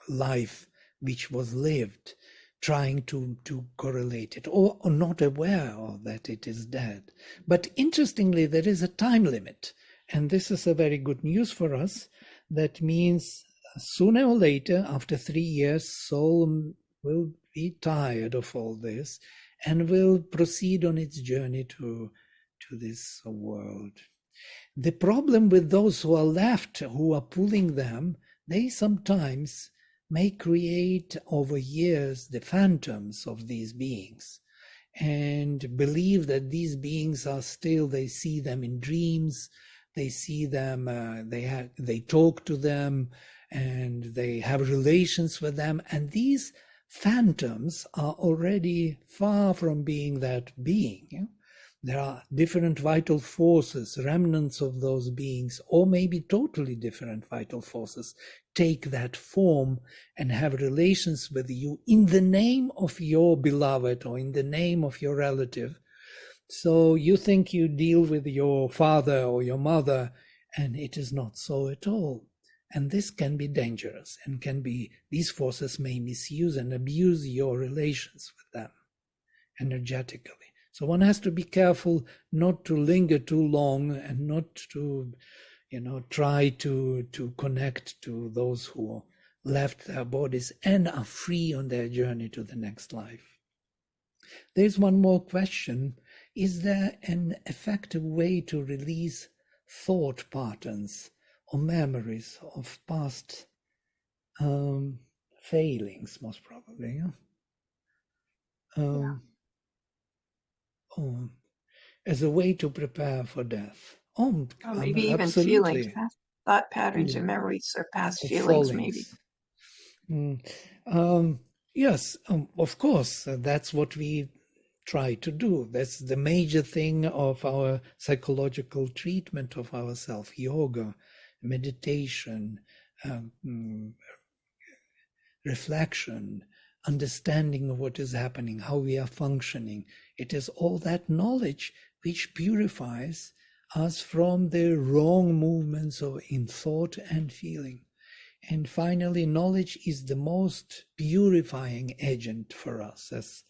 life which was lived, trying to correlate it, or not aware of that it is dead. But interestingly, there is a time limit, and this is a very good news for us. That means sooner or later, after 3 years, soul will be tired of all this and will proceed on its journey to this world. The problem with those who are left, who are pulling them, they sometimes may create over years the phantoms of these beings and believe that these beings are still, they see them in dreams, they see them, they talk to them, and they have relations with them. And these phantoms are already far from being that being. There are different vital forces, remnants of those beings, or maybe totally different vital forces, take that form and have relations with you in the name of your beloved or in the name of your relative. So you think you deal with your father or your mother, and it is not so at all. And this can be dangerous and these forces may misuse and abuse your relations with them energetically. So one has to be careful not to linger too long and not to, try to connect to those who left their bodies and are free on their journey to the next life. There's one more question. Is there an effective way to release thought patterns or memories of past failings, most probably? Yeah. As a way to prepare for death. Or maybe even feelings, Absolutely. past thought patterns or Feeling memories or past of feelings, maybe. fallings. Yes, of course, that's what we try to do. That's the major thing of our psychological treatment of ourselves, yoga, meditation, reflection, understanding of what is happening, how we are functioning. It is all that knowledge which purifies us from the wrong movements in thought and feeling. And finally, knowledge is the most purifying agent for us. As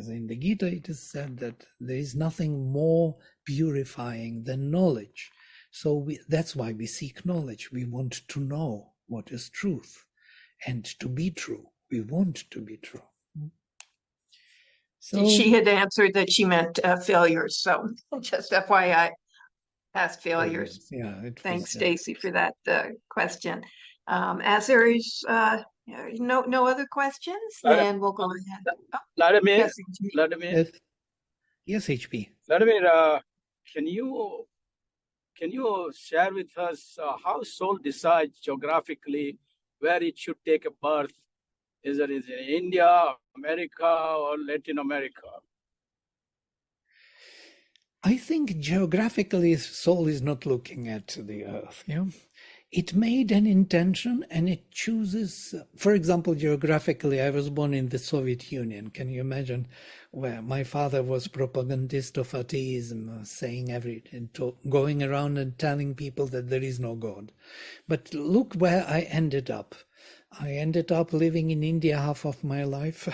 in the Gita it is said that there is nothing more purifying than knowledge. So that's why we seek knowledge. We want to know what is truth. And to be true. We want to be true. So she had answered that she meant failures. So just FYI, past failures. Yeah. Thanks, Stacy, for that question. As there is no other questions, then we'll go ahead. Vladimir, yes, Vladimir. Yes, HP. Vladimir, can you share with us how soul decides geographically where it should take a birth? Is it in India, America, or Latin America? I think geographically, soul is not looking at the earth. Yeah, it made an intention and it chooses. For example, geographically, I was born in the Soviet Union. Can you imagine? Where my father was propagandist of atheism, saying going around and telling people that there is no God. But look where I ended up. I ended up living in India half of my life.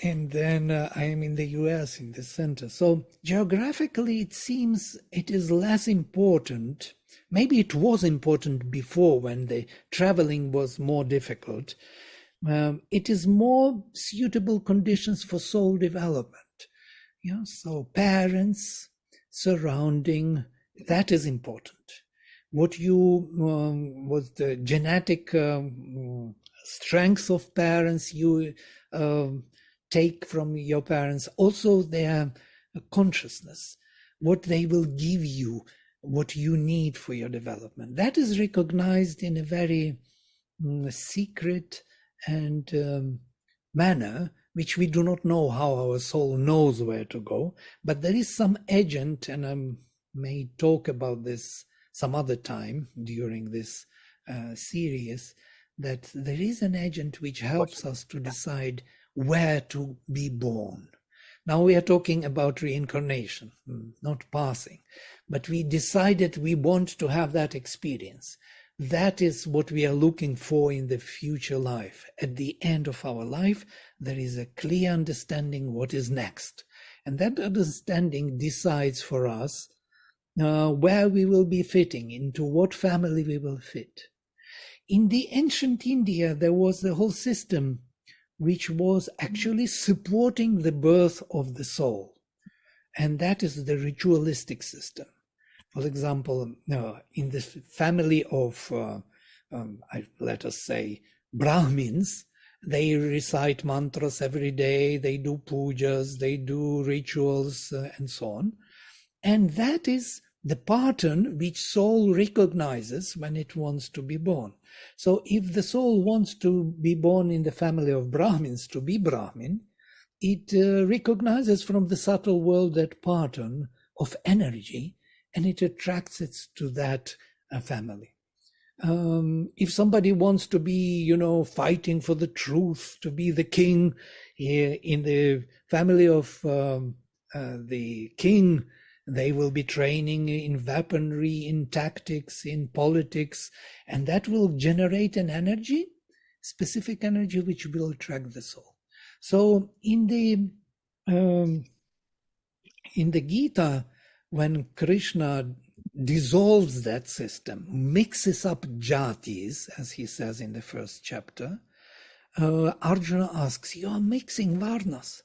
And then I am in the US, in the center. So geographically, it seems it is less important. Maybe it was important before when the traveling was more difficult. It is more suitable conditions for soul development. Yeah, so parents, surrounding, that is important. What was the genetic strength of parents you take from your parents, also their consciousness, what they will give you, what you need for your development. That is recognized in a very secret and manner, which we do not know how our soul knows where to go, but there is some agent, and I may talk about this some other time during this series, that there is an agent which helps us to decide where to be born. Now we are talking about reincarnation, not passing, but we decided we want to have that experience. That is what we are looking for in the future life. At the end of our life, there is a clear understanding what is next. And that understanding decides for us where we will be fitting, into what family we will fit. In the ancient India, there was the whole system which was actually supporting the birth of the soul. And that is the ritualistic system. For example, in the family of, let us say, Brahmins, they recite mantras every day, they do pujas, they do rituals, and so on. And that is the pattern which soul recognizes when it wants to be born. So if the soul wants to be born in the family of Brahmins, to be Brahmin, it recognizes from the subtle world that pattern of energy, and it attracts it to that family. If somebody wants to be, fighting for the truth, to be the king in the family of the king, they will be training in weaponry, in tactics, in politics, and that will generate an energy, specific energy, which will attract the soul. So in the Gita, when Krishna dissolves that system, mixes up jatis, as he says in the first chapter, Arjuna asks, you are mixing varnas.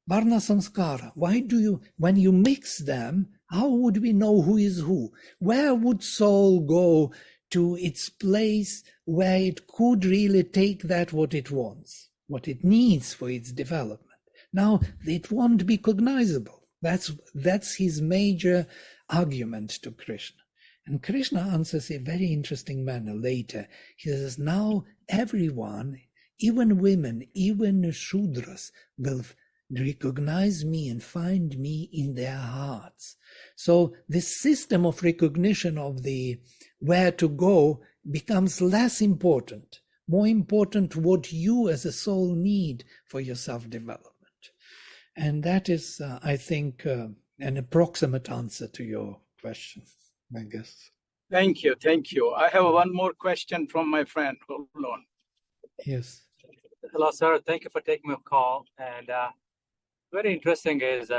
Varna samskara. Why do you, when you mix them, how would we know who is who? Where would soul go to its place where it could really take that what it wants, what it needs for its development? Now, it won't be cognizable. That's his major argument to Krishna. And Krishna answers in a very interesting manner later. He says, now everyone, even women, even Shudras, will recognize me and find me in their hearts. So this system of recognition of the where to go becomes less important, more important what you as a soul need for your self-development. And that is, I think, an approximate answer to your question, I guess. Thank you. Thank you. I have one more question from my friend. Hold on. Yes. Hello, sir. Thank you for taking my call. And very interesting is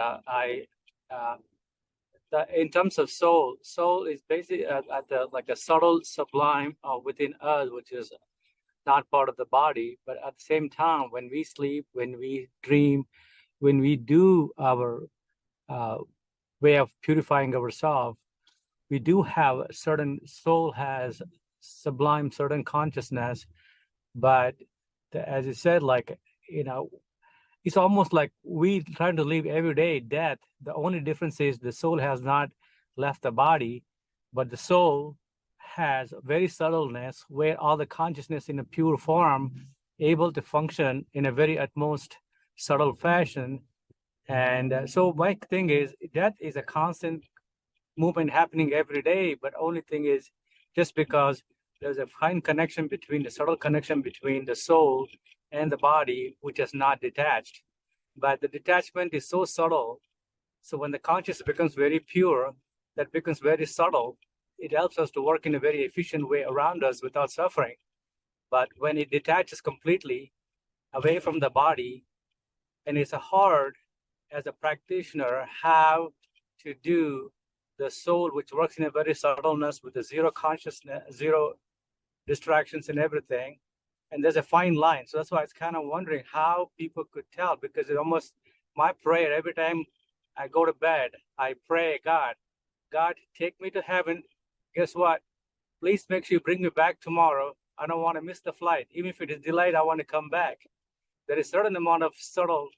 in terms of soul is basically at the like a subtle sublime within us, which is not part of the body. But at the same time, when we sleep, when we dream, when we do our way of purifying ourselves, we do have a certain soul has sublime certain consciousness. But as you said, like, it's almost like we trying to live every day death. The only difference is the soul has not left the body, but the soul has very subtleness where all the consciousness in a pure form able to function in a very utmost subtle fashion. And so my thing is that is a constant movement happening every day, but only thing is just because there's a fine connection between the subtle connection between the soul and the body, which is not detached. But the detachment is so subtle. So when the consciousness becomes very pure, that becomes very subtle, it helps us to work in a very efficient way around us without suffering. But when it detaches completely away from the body, and it's hard as a practitioner how to do the soul, which works in a very subtleness with a zero consciousness, zero distractions and everything. And there's a fine line. So that's why I was kind of wondering how people could tell, because it almost, my prayer every time I go to bed, I pray, God, take me to heaven. Guess what? Please make sure you bring me back tomorrow. I don't want to miss the flight. Even if it is delayed, I want to come back. There is a certain amount of subtle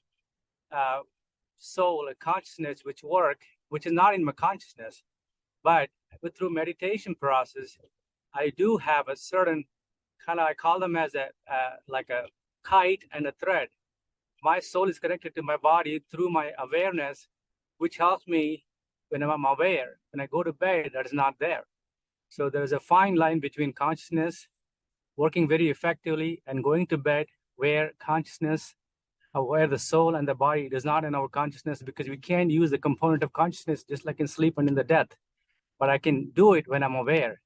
soul and consciousness which work, which is not in my consciousness. But through meditation process, I do have a certain kind of, I call them as like a kite and a thread. My soul is connected to my body through my awareness, which helps me when I'm aware. When I go to bed, that is not there. So there's a fine line between consciousness working very effectively and going to bed where consciousness, where the soul and the body is not in our consciousness, because we can't use the component of consciousness just like in sleep and in the death. But I can do it when I'm aware.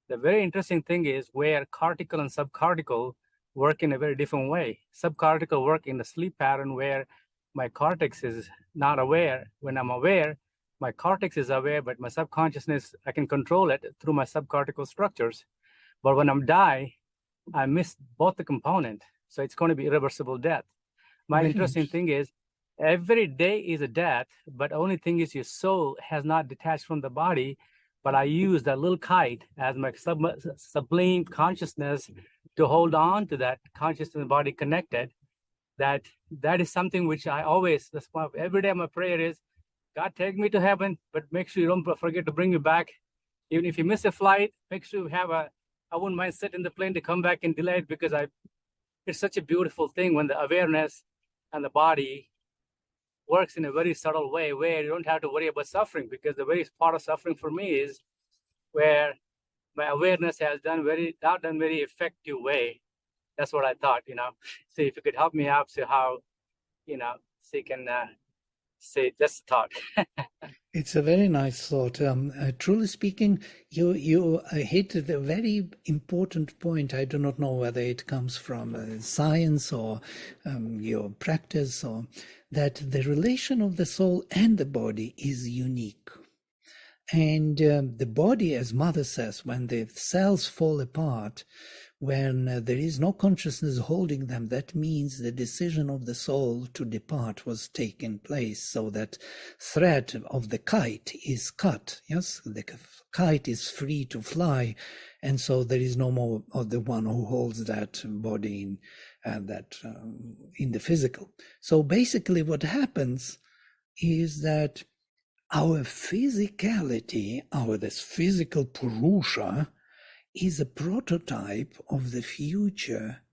The very interesting thing is where cortical and subcortical work in a very different way. Subcortical work in the sleep pattern where my cortex is not aware. When I'm aware, my cortex is aware, but my subconsciousness, I can control it through my subcortical structures. But when I'm die, I miss both the component. So it's going to be irreversible death. My interesting thing is every day is a death, but only thing is your soul has not detached from the body. But I use that little kite as my sublime consciousness to hold on to that consciousness and body connected. That is something which I always, that's why every day my prayer is, God, take me to heaven, but make sure you don't forget to bring me back. Even if you miss a flight, make sure you have I wouldn't mind sitting in the plane to come back and delay it, because it's such a beautiful thing when the awareness and the body works in a very subtle way where you don't have to worry about suffering, because the very part of suffering for me is where my awareness has not done very effective way. That's what I thought, So if you could help me out, so how, so you can say that's the thought. It's a very nice thought. Truly speaking, you hit a very important point. I do not know whether it comes from science or your practice, or that the relation of the soul and the body is unique. And the body, as Mother says, when the cells fall apart, when there is no consciousness holding them, that means the decision of the soul to depart was taken place, so that thread of the kite is cut. Yes, the kite is free to fly, and so there is no more of the one who holds that body in the physical. So basically what happens is that our physicality, this physical Purusha, is a prototype of the future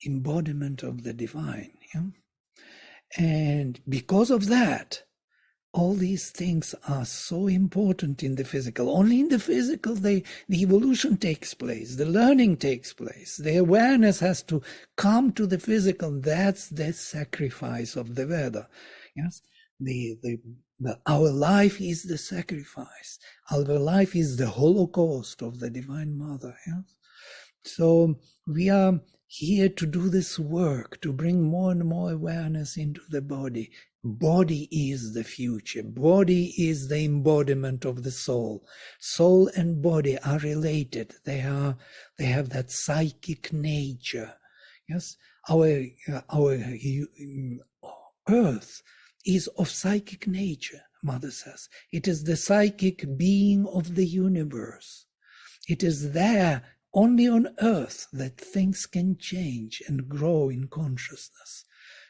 embodiment of the divine. Yeah? And because of that, all these things are so important in the physical. Only in the physical, the evolution takes place, the learning takes place, the awareness has to come to the physical. That's the sacrifice of the Veda. Yes, our life is the sacrifice. Our life is the Holocaust of the Divine Mother. Yes, so we are here to do this work, to bring more and more awareness into the body. Body is the future. Body is the embodiment of the soul. Soul and body are related. They have that psychic nature. Yes, our earth is of psychic nature, Mother says. It is the psychic being of the universe. It is there, only on earth, that things can change and grow in consciousness.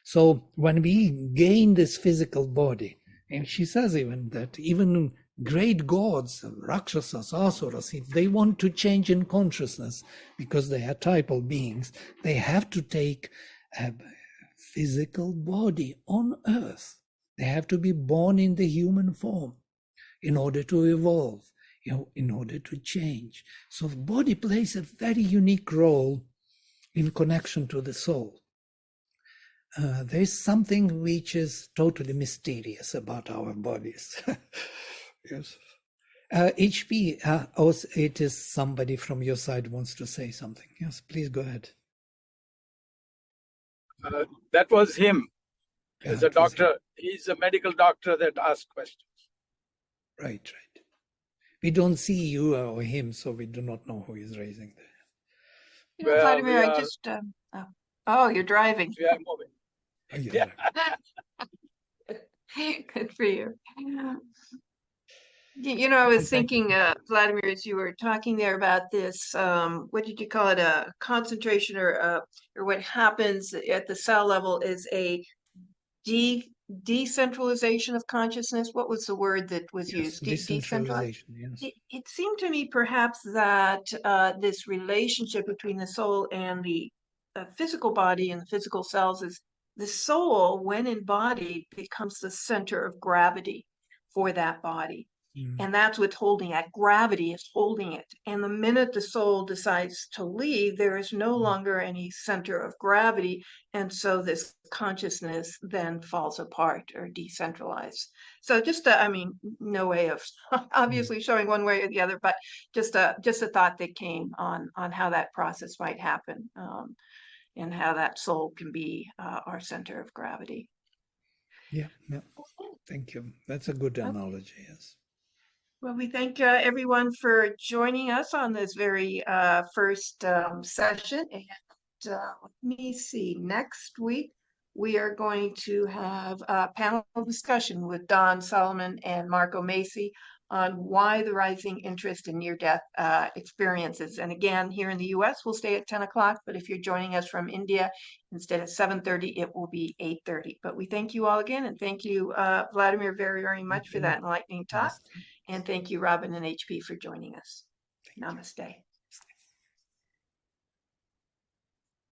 So when we gain this physical body, and she says even that even great gods, Rakshasas, Asuras, if they want to change in consciousness, because they are typal beings, they have to take a physical body on earth. They have to be born in the human form in order to evolve, in order to change. So the body plays a very unique role in connection to the soul. There is something which is totally mysterious about our bodies. Yes. HP, it is somebody from your side wants to say something. Yes, please go ahead. That was him. As a doctor, he's a medical doctor that asks questions. Right, right. We don't see you or him, so we do not know who is raising the hand. You know, Vladimir, I just, oh, you're driving. We are moving. Oh, yeah. Good for you. You know, I was thinking, Vladimir, as you were talking there about this, what did you call it? A concentration or what happens at the cell level is a decentralization of consciousness. What was the word that was used? Decentralization, yes. It seemed to me perhaps that this relationship between the soul and the physical body and the physical cells is the soul, when embodied, becomes the center of gravity for that body. And that's what's holding it. Gravity is holding it. And the minute the soul decides to leave, there is no longer any center of gravity. And so this consciousness then falls apart or decentralized. So just, I mean, no way of obviously showing one way or the other, but just a thought that came on how that process might happen, and how that soul can be our center of gravity. Yeah, yeah. Thank you. That's a good analogy, yes. Well, we thank everyone for joining us on this very first session. And let me see, next week we are going to have a panel discussion with Don Solomon and Marco Macy on why the rising interest in near-death experiences. And again, here in the US, we'll stay at 10 o'clock, but if you're joining us from India, instead of 7:30, it will be 8:30. But we thank you all again, and thank you, Vladimir, very, very much for that enlightening talk. And thank you, Robin and HP, for joining us. Namaste.